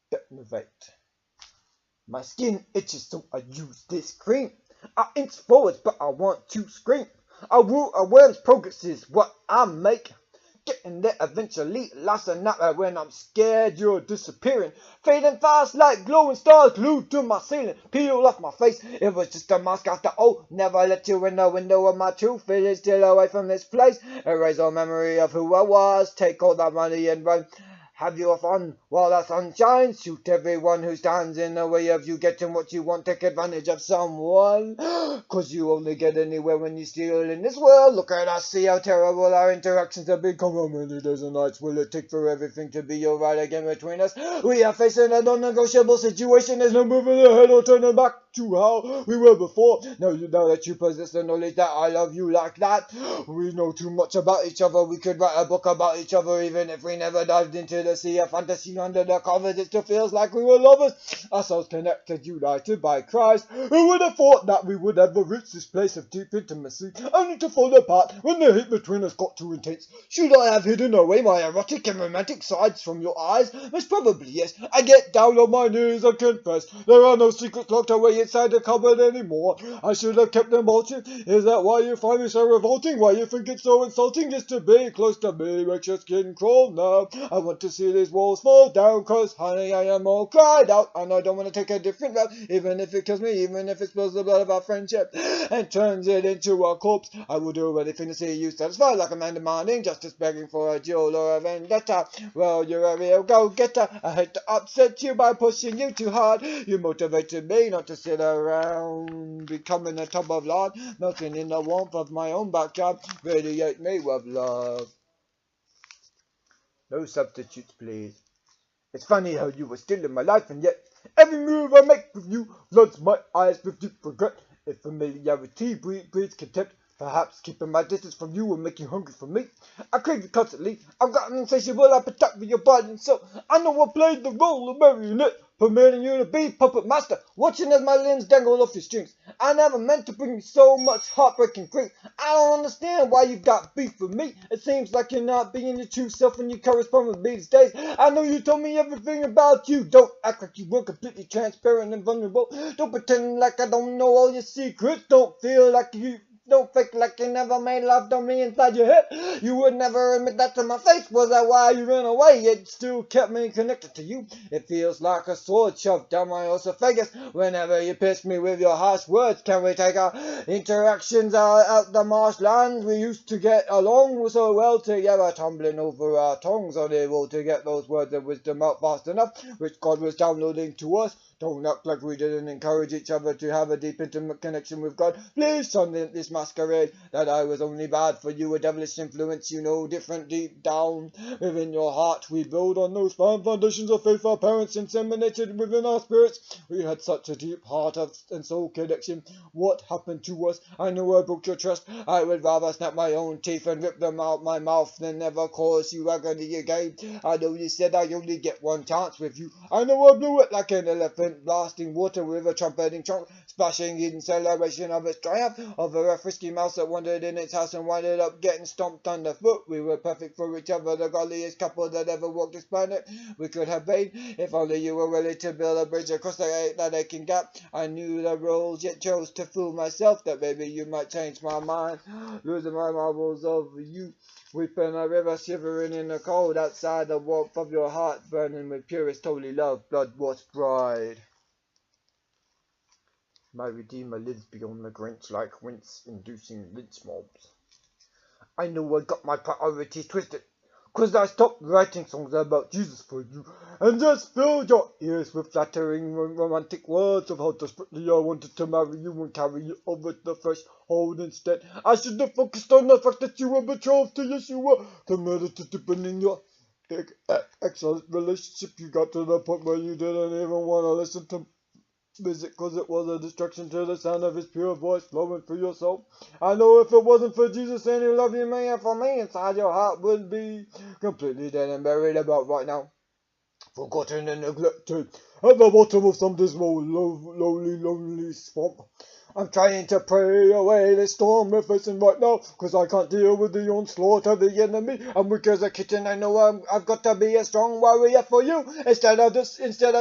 Detonate. My skin itches, so I use this cream. I inch forward, but I want to scream. A worm's progress is what I make. Getting there eventually, lost a night when I'm scared you're disappearing. Fading fast like glowing stars glued to my ceiling. Peel off my face, it was just a mask after all. Never let you in the window of my true feelings. Still away from this place. Erase all memory of who I was. Take all that money and run. Have your fun while the sun shines. Shoot everyone who stands in the way of you getting what you want. Take advantage of someone, cause you only get anywhere when you steal in this world. Look at us, see how terrible our interactions have become. How many days and nights will it take for everything to be alright again between us? We are facing a non-negotiable situation. There's no moving ahead or turning back to how we were before. Now that you possess the knowledge that I love you like that, we know too much about each other. We could write a book about each other even if we never dived into the sea of fantasy under the covers. It still feels like we were lovers, our souls connected, united by Christ. Who would have thought that we would ever reach this place of deep intimacy, only to fall apart when the hate between us got too intense? Should I have hidden away my erotic and romantic sides from your eyes? Most probably yes. I get down on my knees and confess there are no secrets locked away inside the cupboard anymore. I should have kept them all. Is that why you find me so revolting? Why you think it's so insulting just to be close to me? Makes your skin crawl now. I want to see these walls fall down, cause honey I am all cried out, and I don't want to take a different route, even if it kills me, even if it spills the blood of our friendship and turns it into a corpse. I will do anything to see you satisfied, like a man demanding justice, begging for a duel or a vendetta. Well, you're a real go-getter. I hate to upset you by pushing you too hard. You motivated me not to sit around becoming a tub of lard, melting in the warmth of my own backyard. Radiate me with love. No substitutes, please. It's funny how you were still in my life, and yet every move I make with you floods my eyes with deep regret. If familiarity breeds contempt, perhaps keeping my distance from you will make you hungry for me. I crave you constantly. I've got an insatiable appetite for your body and soul. I know I played the role of marionette, permitting you to be puppet master, watching as my limbs dangle off your strings. I never meant to bring you so much heartbreaking grief. I don't understand why you've got beef with me. It seems like you're not being your true self when you correspond with me these days. I know you told me everything about you. Don't act like you weren't completely transparent and vulnerable. Don't pretend like I don't know all your secrets. Don't feel like you
Don't fake like you never made love to me inside your head. You would never admit that to my face. Was that why you ran away? It still kept me connected to you. It feels like a sword shoved down my esophagus whenever you pierce me with your harsh words. Can we take our interactions out the marshlands? We used to get along so well together, tumbling over our tongues, unable to get those words of wisdom out fast enough, which God was downloading to us. Don't act like we didn't encourage each other to have a deep, intimate connection with God. Please, son, this masquerade that I was only bad for you, a devilish influence, you know, different deep down within your heart. We build on those firm foundations of faith our parents inseminated within our spirits. We had such a deep heart and soul connection. What happened to us? I know I broke your trust. I would rather snap my own teeth and rip them out my mouth than never cause you agony again. I know you said I only get one chance with you. I know I blew it like an elephant, blasting water with a trumpeting trunk, splashing in celebration of its triumph over a frisky mouse that wandered in its house and winded up getting stomped underfoot. We were perfect for each other, the godliest couple that ever walked this planet. We could have been, if only you were willing to build a bridge across that aching gap. I knew the rules, yet chose to fool myself that maybe you might change my mind. Losing my marbles over you. Weeping a river, shivering in the cold, outside the warmth of your heart, burning with purest holy love, blood-washed bride. My Redeemer lives beyond the Grinch like wince-inducing lynch mobs. I know I got my priorities twisted, 'cause I stopped writing songs about Jesus for you, and just filled your ears with flattering romantic words of how desperately I wanted to marry you and carry you over the threshold instead. I should have focused on the fact that you were betrothed to Yeshua, committed to deepening your excellent relationship. You got to the point where you didn't even want to listen to music, 'cause it was a distraction to the sound of his pure voice flowing through your soul. I know if it wasn't for Jesus and your love you may have for me, inside your heart would be completely dead and buried about right now, forgotten and neglected, at the bottom of some dismal, lonely swamp. I'm trying to pray away this storm we're facing right now, 'cause I can't deal with the onslaught of the enemy. I'm weak as a kitten, I know I've got to be a strong warrior for you, instead of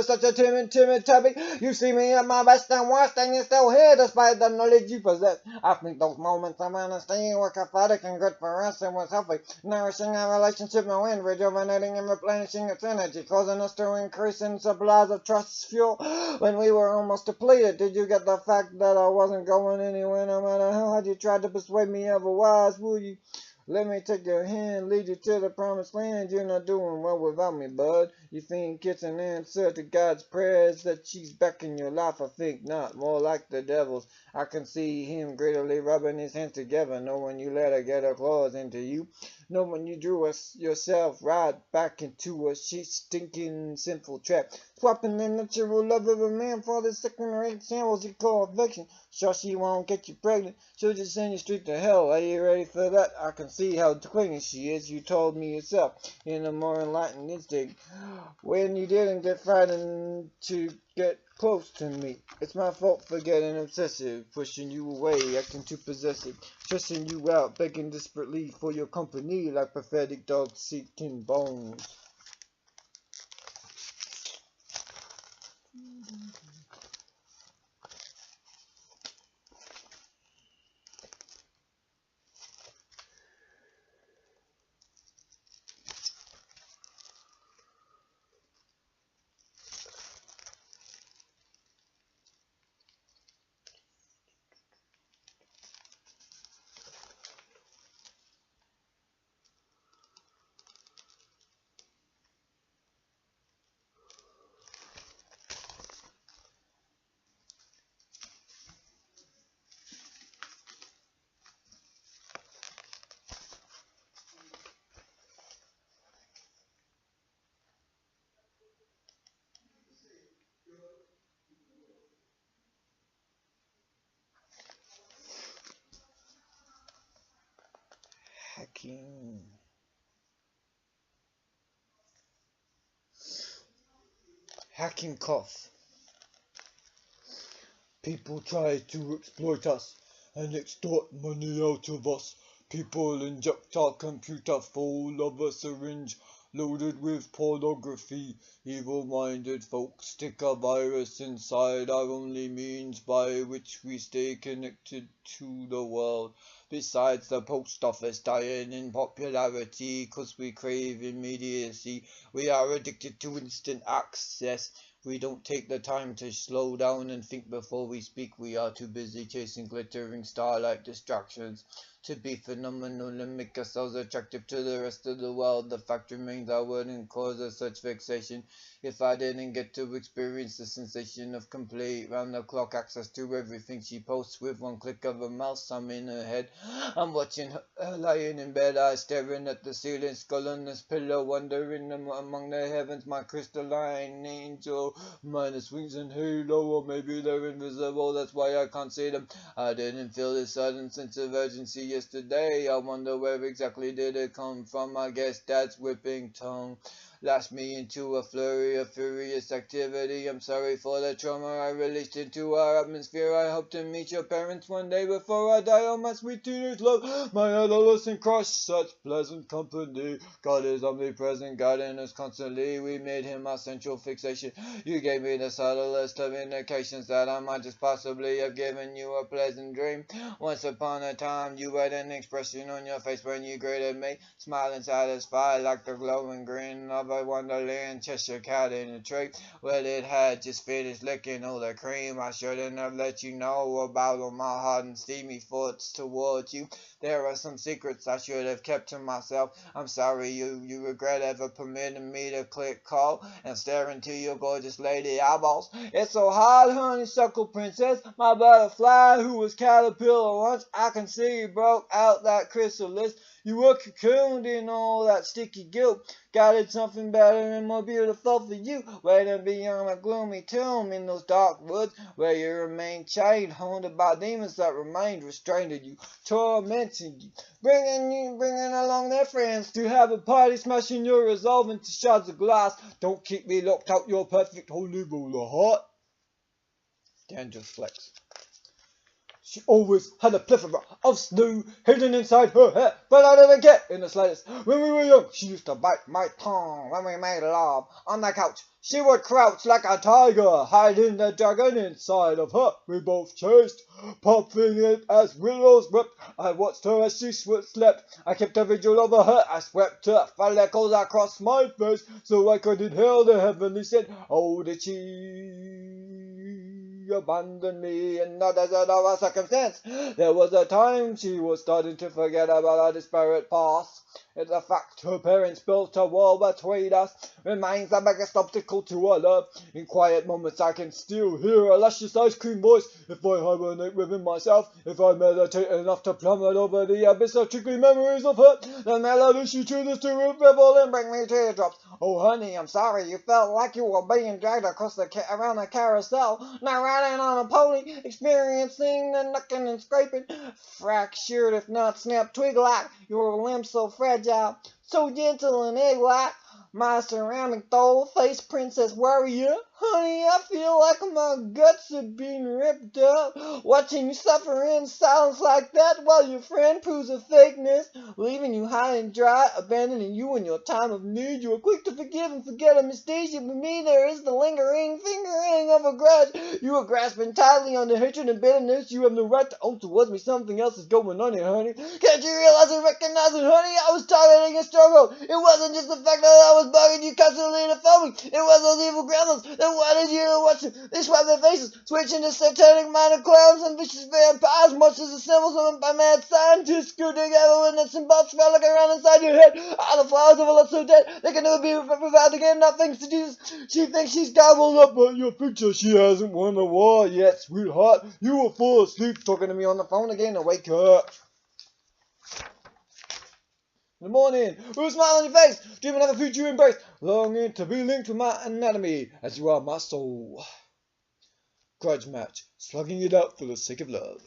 such a timid tabby. You see me at my best and worst, and you're still here despite the knowledge you possess. I think those moments of honesty were cathartic and good for us. It was healthy, nourishing our relationship no end, rejuvenating and replenishing its energy, causing us to increase in supplies of trust fuel when we were almost depleted. Did you get the fact that I wasn't going anywhere no matter how hard you tried to persuade me otherwise? Will you let me take your hand, lead you to the promised land? You're not doing well without me, bud. You think it's an answer to God's prayers that she's back in your life? I think not, more like the devil's. I can see him greedily rubbing his hands together, knowing you let her get her claws into you, knowing you drew us yourself right back into a stinking sinful trap, swapping the natural love of a man for the second-rate shambles you call affection. Sure she won't get you pregnant, she'll just send you straight to hell. Are you ready for that? I can see how clingy she is. You told me yourself in a more enlightened instinct when you didn't get frightened to get close to me. It's my fault for getting obsessive, pushing you away, acting too possessive, stressing you out, begging desperately for your company like pathetic dogs seeking bones. Hacking cough. People try to exploit us and extort money out of us. People inject our computer full of a syringe
loaded with pornography. Evil-minded folks stick a virus inside our only means by which we stay connected to the world. Besides the post office dying in popularity 'cause we crave immediacy, we are addicted to instant access. We don't take the time to slow down and think before we speak. We are too busy chasing glittering star-like distractions to be phenomenal and make ourselves attractive to the rest of the world. The fact remains I wouldn't cause us such vexation if I didn't get to experience the sensation of complete round-the-clock access to everything she posts with one click of a mouse. I'm in her head, I'm watching her lying in bed, eyes staring at the ceiling, skull on this pillow, wondering among the heavens, my crystalline angel, minus wings and halo, or maybe they're invisible, that's why I can't see them. I didn't feel this sudden sense of urgency yesterday. I wonder where exactly did it come from. I guess Dad's whipping tongue lashed me into a flurry of furious activity. I'm sorry for the trauma I released into our atmosphere. I hope to meet your parents one day before I die. Oh, my sweet teenage love, my adolescent crush, such pleasant company. God is omnipresent, guiding us constantly. We made him our central fixation. You gave me the subtlest of indications that I might just possibly have given you a pleasant dream. Once upon a time, you had an expression on your face when you greeted me, smiling satisfied like the glowing grin of a Wonderland Cheshire cat in a tree. Well, it had just finished licking all the cream. I shouldn't have let you know about all my hot and steamy thoughts towards you. There are some secrets I should have kept to myself. I'm sorry you regret ever permitting me to click call and stare into your gorgeous lady eyeballs. It's so hot, honeysuckle princess, my butterfly who was caterpillar once. I can see you broke out that chrysalis. You were cocooned in all that sticky guilt. Guided something better and more beautiful for you, waiting beyond a gloomy tomb in those dark woods, where you remain chained, haunted by demons that remained restrained in you, tormenting you, bringing along their friends to have a party, smashing your resolve into shards of glass. Don't keep me locked out, your perfect holy roller heart. Dandruff flex. She always had a plethora of snoo hidden inside her hair, but I didn't get in the slightest. When we were young, she used to bite my tongue when we made love on the couch. She would crouch like a tiger, hiding the dragon inside of her. We both chased, puffing it as willows wept. I watched her as she slept. I kept a vigil over her. I swept her follicles across my face so I could inhale the heavenly scent. Oh, did she abandon me in the desert of a circumstance? There was a time she was starting to forget about our disparate past. It's a fact her parents built a wall between us, remains the biggest obstacle to our love. In quiet moments I can still hear her luscious ice cream voice. If I hibernate within myself, if I meditate enough to plummet over the abyss of trickling memories of her, the melody she chooses to revel and bring me teardrops. Oh honey, I'm sorry you felt like you were being dragged across around the carousel, now riding on a pony, experiencing the knucking and scraping, fractured if not snapped twig-like, your limbs so fragile, so gentle and egg-like, my ceramic doll-faced princess warrior. Honey, I feel like my guts are being ripped up, watching you suffer in silence like that while your friend proves a fakeness, leaving you high and dry, abandoning you in your time of need. You are quick to forgive and forget a mistake. With me there is the lingering fingering of a grudge. You are grasping tightly on the hatred and bitterness. You have no right to own towards me. Something else is going on here, honey. Can't you realize and recognize it, honey? I was targeting a struggle. It wasn't just the fact that I was bugging you constantly to phone me. It was those evil gremlins that wanted you to watch them. They swipe their faces, switching to satanic-minded clowns and vicious vampires, much as the symbols of a mad scientist screwed together with nuts and bolts frolic around inside your head. All the flowers of a love so dead, they can never be revived again. Not thanks to Jesus. She thinks she's gobbled up but your future. She hasn't won the war yet, sweetheart. You were full asleep talking to me on the phone again to wake her up. In the morning, with a smile on your face, dreaming of a future embrace, longing to be linked with my anatomy, as you are my soul. Grudge match, slugging it out for the sake of love.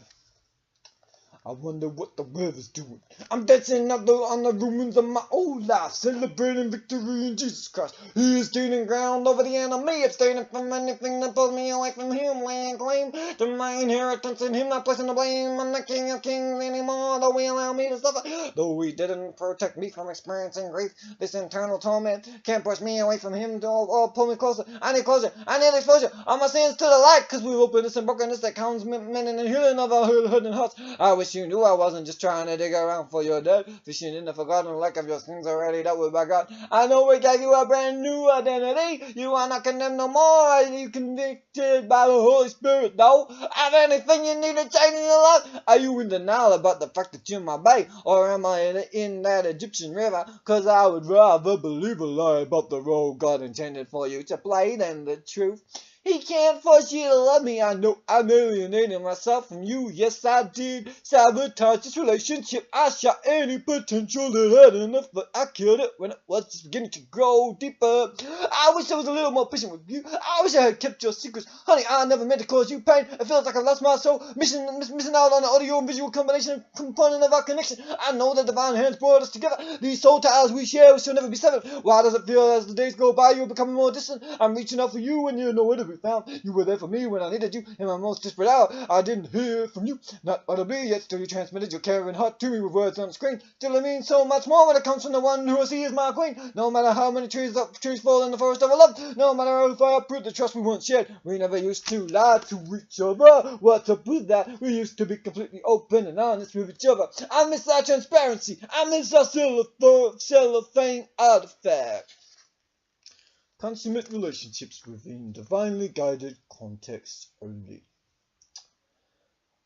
I wonder what the weather's doing. I'm dancing on the ruins of my old life, celebrating victory in Jesus Christ. He is gaining ground over the enemy, abstaining from anything that pulls me away from him, laying claim to my inheritance in him, not placing the blame. I'm not king of kings anymore, though he allowed me to suffer. Though he didn't protect me from experiencing grief, this internal torment can't push me away from him or pull me closer. I need closure, I need exposure of my sins to the light, cause we've openness and brokenness that comes mending and healing of our hurting hearts. I wish you knew I wasn't just trying to dig around for your dead, fishing in the forgotten lake of your sins already dealt with by God. I know we gave you a brand new identity. You are not condemned no more. You convicted by the Holy Spirit, though. Have anything you need to change in your life? Are you in denial about the fact that you're my babe, or am I in that Egyptian river? Cause I would rather believe a lie about the role God intended for you to play than the truth. He can't force you to love me. I know I'm alienating myself from you. Yes, I did sabotage this relationship. I shot any potential that had enough, but I killed it when it was just beginning to grow deeper. I wish I was a little more patient with you. I wish I had kept your secrets. Honey, I never meant to cause you pain. It feels like I lost my soul, missing out on the audio and visual combination component of our connection. I know that divine hands brought us together. These soul ties we share shall never be severed. Why does it feel as the days go by you're becoming more distant? I'm reaching out for you and you're nowhere to be found. You were there for me when I needed you in my most desperate hour. I didn't hear from you, not audibly, yet still you transmitted your caring heart to me with words on the screen. Still it means so much more when it comes from the one who I see as my queen. No matter how many trees fall in the forest of our love, no matter how far I uproot the trust we once shared, we never used to lie to each other. What's up with that? We used to be completely open and honest with each other. I miss our transparency. I miss our cellophane artifact. Consummate relationships within divinely guided context only.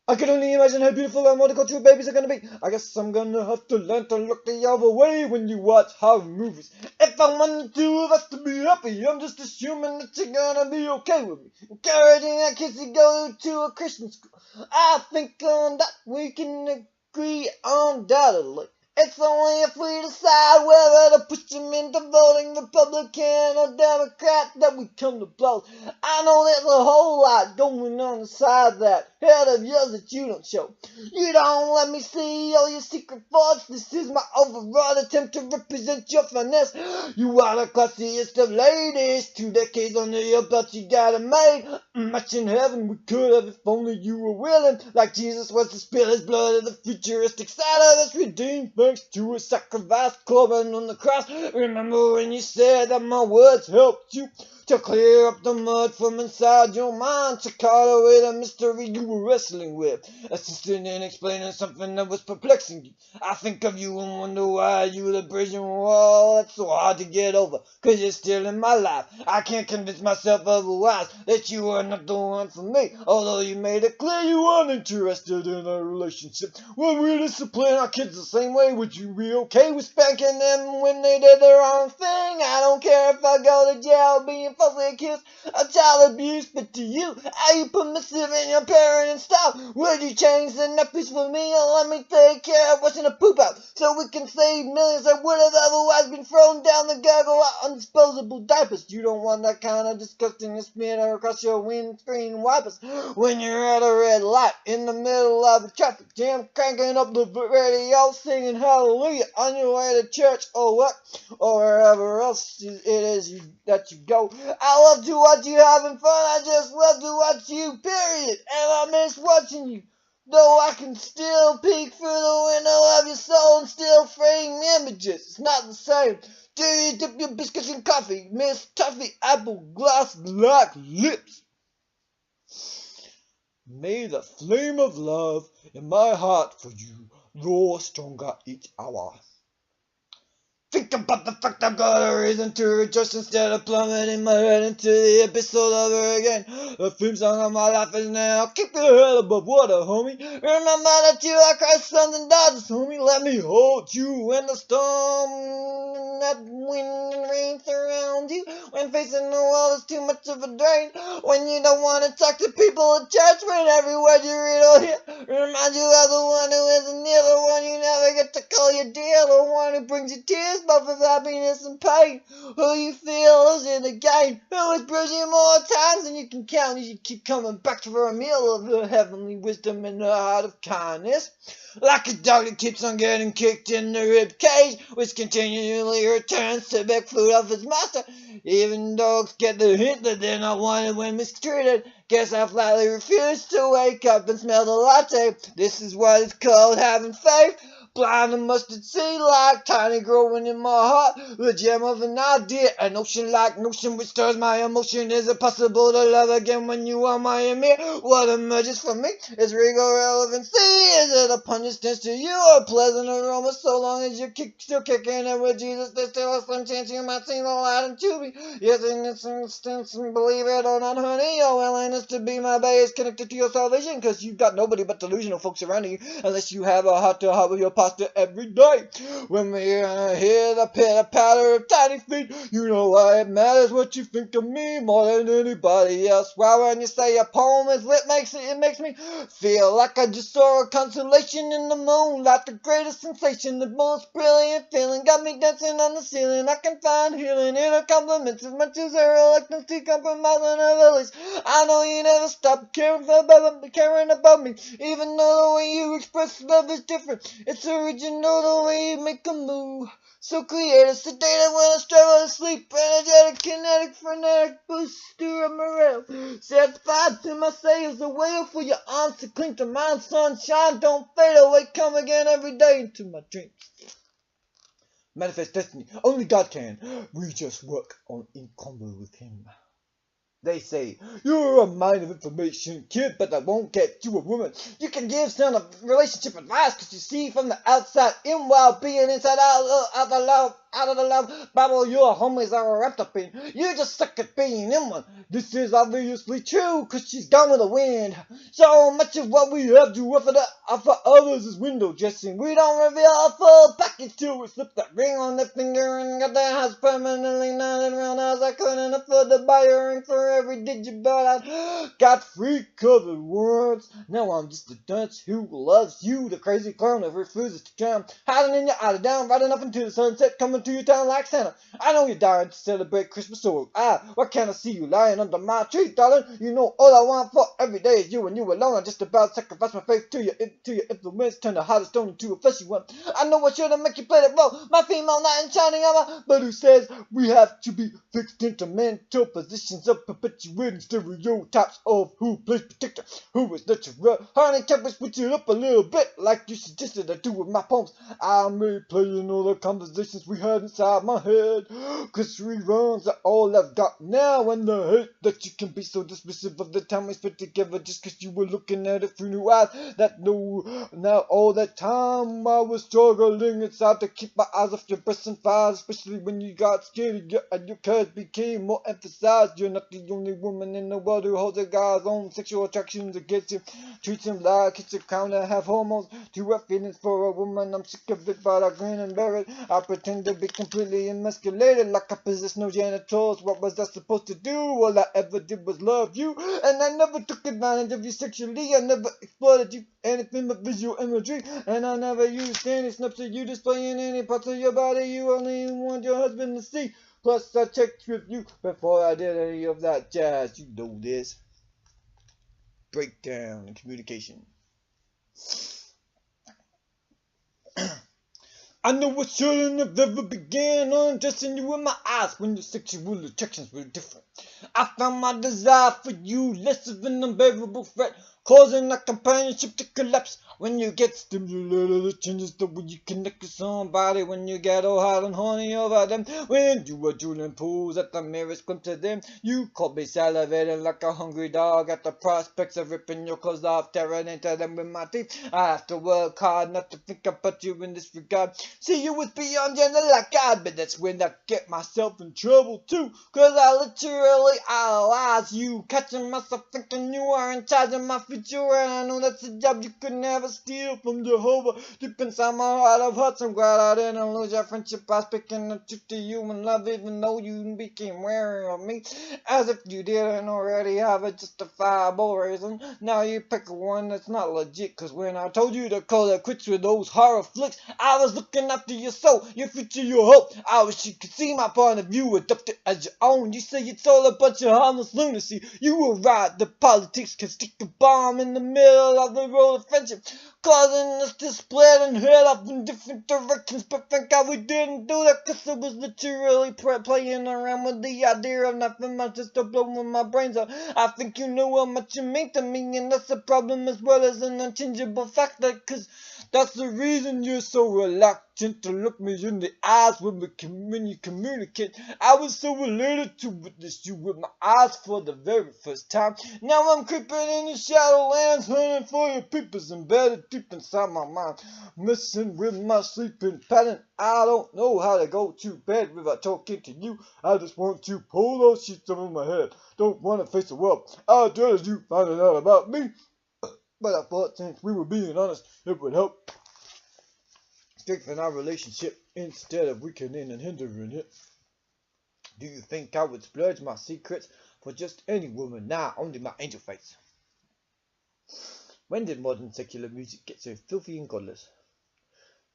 I can only imagine how beautiful our multicultural babies are going to be. I guess I'm going to have to learn to look the other way when you watch horror movies. If I want the two of us to be happy, I'm just assuming that you're going to be okay with me. Encouraging our kids to go to a Christian school. I think on that we can agree undoubtedly. It's only if we decide whether to push them into voting Republican or Democrat that we come to blows. I know there's a whole lot going on inside that head of yours that you don't show. You don't let me see all your secret thoughts. This is my overall attempt to represent your finesse. You are the classiest of ladies. 2 decades under your belt, you got it made. Much in heaven we could have if only you were willing. Like Jesus was to spill his blood of the futuristic side of us, redeemed thanks to a sacrifice cloven on the cross. Remember when you said that my words helped you to clear up the mud from inside your mind, to call away the mystery you were wrestling with, assisting in explaining something that was perplexing you. I think of you and wonder why you the bridging wall that's so hard to get over, cause you're still in my life. I can't convince myself otherwise that you are not the one for me, although you made it clear you aren't interested in a relationship. When we discipline our kids the same way, would you be okay with spanking them when they did the wrong thing? I don't care if I go to jail being falsely accused of child abuse, but to you, are you permissive in your parenting style? Would you change the nappies for me and let me take care of washing the poop out so we can save millions that would have otherwise been thrown down the gurgle on disposable diapers? You don't want that kind of disgusting smear across your windscreen wipers when you're at a red light in the middle of a traffic jam, cranking up the radio, singing hallelujah on your way to church or work or wherever else it is that you go. I love to watch you having fun. I just love to watch you, period. And I miss watching you. Though I can still peek through the window of your soul and still frame images. It's not the same. Do you dip your biscuits in coffee? Miss Toffee apple glass black lips. May the flame of love in my heart for you roar stronger each hour. Think about the fact I've got a reason to rejoice instead of plummeting my head into the abyss all over again. The theme song of my life is now keep your head above water, homie. Remember that you are Christ's sons and daughters, homie. Let me hold you in the storm, that wind and rain surround you. When facing the world is too much of a drain, when you don't want to talk to people at church, when every word you read or hear remind you of the one who isn't near, the one you never get to call your dear, the one who brings you tears both of happiness and pain, who you feel is in the game, who has bruised you more times than you can count, as you keep coming back for a meal of her heavenly wisdom and her heart of kindness.
Like a dog that keeps on getting kicked in the rib cage, which continually returns to beg food of his master. Even dogs get the hint that they're not wanted when mistreated. Guess I flatly refuse to wake up and smell the latte. This is what it's called having faith. Blind and mustard seed like tiny growing in my heart. The gem of an idea, an ocean-like notion which stirs my emotion. Is it possible to love again when you are my Amir? What emerges from me is regal relevancy. Is it a pungent stench to you or a pleasant aroma? So long as you're still kicking it with Jesus, there's still a slim chance you might see the light and to me. Yes, in this instance, believe it or not, honey, your willingness to be my bae is connected to your salvation, because you've got nobody but delusional folks around you, unless you have a heart-to-heart with your pasta every day. When we hear the pitter-patter of tiny feet, you know why it matters what you think of me more than anybody else. Why when you say a poem is lit, it makes me feel like I just saw a constellation in the moonlight. The greatest sensation, the most brilliant feeling, got me dancing on the ceiling. I can find healing in her compliments as much as her reluctance to compromise on her release. I know you never stop caring about me, even though the way you express love is different. It's original the way you make a move. So creative, sedated when I struggle to sleep. Energetic, kinetic, frenetic, booster of morale. Satisfied to my sails, a whale for your arms to cling to mine. Sunshine, don't fade away, come again every day into my dreams. Manifest destiny, only God can. We just work in combo with Him. They say, you're a mind of information kid, but that won't get you a woman. You can give some relationship advice, cause you see from the outside in while being inside out of the love bubble your homies are wrapped up in. You just suck at being in one. This is obviously true, cause she's gone with the wind. So much of what we have to offer others is window dressing. We don't reveal our full package till we slip that ring on the finger and got that house permanently knotted around us. I couldn't afford to buy a ring for every digit, but I got free covered words. Now I'm just a dunce who loves you, the crazy clown that refuses to drown. Hiding in your out down, riding up into the sunset, coming to your town like Santa. I know you're dying to celebrate Christmas, so why can't I see you lying under my tree, darling? You know all I want for every day is you and you alone. I just about sacrifice my faith to your influence, turn the hardest stone into a fleshy one. I know I shouldn't make you play that role, my female knight in shining armor, but who says we have to be fixed into mental positions of perpetuating stereotypes of who plays protector, who is natural. Honey, can we switch it up a little bit like you suggested I do with my poems? I'm replaying all the conversations we had inside my head, cause reruns are all I've got now, and the hate that you can be so dismissive of the time we spent together just cause you were looking at it through new eyes that know. Now all that time I was struggling inside to keep my eyes off your breasts and thighs, especially when you got scared and your courage became more emphasized. You're not the only woman in the world who holds a guy's own sexual attractions against him, treats him like it's a crown to have hormones to have feelings for a woman. I'm sick of it, but I grin and bear it. I pretend to be completely emasculated, like I possess no genitals. What was I supposed to do? All I ever did was love you, and I never took advantage of you sexually. I never exploited you anything but visual imagery, and I never used any snaps of you displaying any parts of your body you only want your husband to see. Plus I checked with you before I did any of that jazz. You know this. Breakdown in communication. I know I shouldn't have ever began undressing you in my eyes when your sexual attractions were different. I found my desire for you less of an unbearable threat, causing our companionship to collapse. When you get stimulated, it changes the way you connect with somebody. When you get all hot and horny over them, when you were drooling pools at the merest glimpse of them, you caught me salivating like a hungry dog at the prospects of ripping your clothes off, tearing into them with my teeth. I have to work hard not to think about you in this regard. See you was beyond gender like God, but that's when I get myself in trouble too, cause I literally idolize you, catching myself thinking you are in charge of my future, and I know that's a job you could never steal from Jehovah. Deep inside my heart of hearts, I'm glad I didn't lose your friendship by speaking the truth to you in love, even though you became wary of me, as if you didn't already have a justifiable reason. Now you pick one that's not legit, cause when I told you to call it quits with those horror flicks, I was looking after your soul, your future, your hope. I wish you could see my point of view, adopt it as your own. You say it's all a bunch of harmless lunacy. You were right, the politics can stick a bomb in the middle of the road of friendship. causing us to split and head off in different directions. But thank God we didn't do that, cause I was literally playing around with the idea of nothing much, just to blowing my brains out. I think you know how much you mean to me, and that's a problem as well as an unchangeable factor, cause that's the reason you're so reluctant to look me in the eyes when you communicate. I was so elated to witness you with my eyes for the very first time. Now I'm creeping in the shadowlands, hunting for your peepers embedded deep inside my mind, messing with my sleeping pattern. I don't know how to go to bed without talking to you. I just want to pull those sheets over my head. Don't want to face the world. I'd rather you finding out about me. But I thought since we were being honest, it would help strengthen our relationship instead of weakening and hindering it. Do you think I would splurge my secrets for just any woman? Nah, only my angel face. When did modern secular music get so filthy and godless?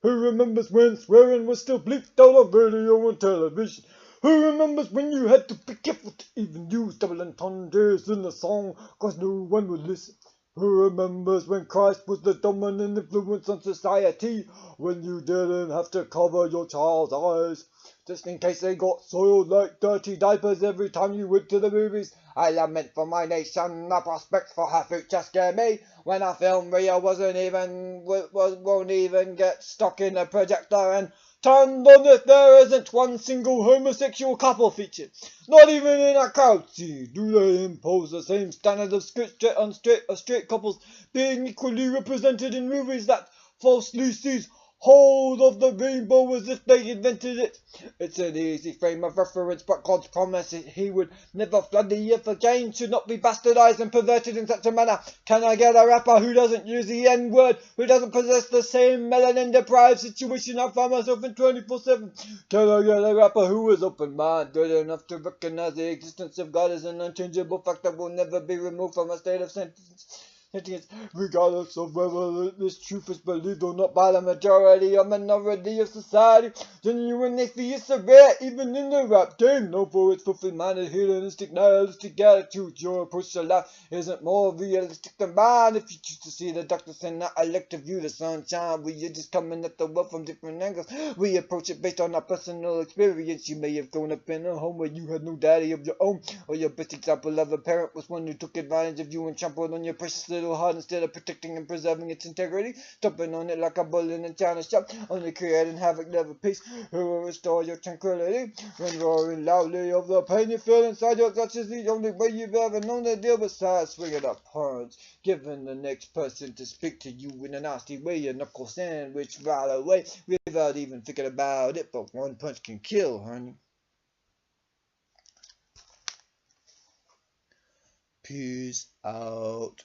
Who remembers when swearing was still bleeped out on radio and television? Who remembers when you had to be careful to even use double entendres in the song, cause no one would listen? Who remembers when Christ was the dominant influence on society, when you didn't have to cover your child's eyes, just in case they got soiled like dirty diapers every time you went to the movies? I lament for my nation, the prospects for her future scare me. When a film reel won't even get stuck in a projector and turned on if there isn't one single homosexual couple featured. Not even in a crowd scene do they impose the same standard of straight couples being equally represented in movies that falsely sees hold of the rainbow as if they invented it. It's an easy frame of reference, but God's promise he would never flood the earth again should not be bastardized and perverted in such a manner. Can I get a rapper who doesn't use the N-word, who doesn't possess the same melanin-deprived situation I find myself in 24/7? Can I get a rapper who is open-minded enough to recognize the existence of God as an unchangeable fact that will never be removed from a state of sentence? Regardless of whether this truth is believed or not by the majority or minority of society. Genuine atheists are rare, even in the rap game, known for its filthy-minded, hedonistic, nihilistic attitude. Your approach to life isn't more realistic than mine. If you choose to see the darkness and not elect to view the sunshine, we are just coming at the world from different angles. We approach it based on our personal experience. You may have grown up in a home where you had no daddy of your own, or your best example of a parent was one who took advantage of you and trampled on your precious little heart instead of protecting and preserving its integrity, stomping on it like a bull in a china shop, only creating havoc, never peace. Who will restore your tranquility when roaring loudly of the pain you feel inside your guts is the only way you've ever known to deal besides swinging up horns, giving the next person to speak to you in a nasty way, a knuckle sandwich right away without even thinking about it. But one punch can kill, honey. Peace out.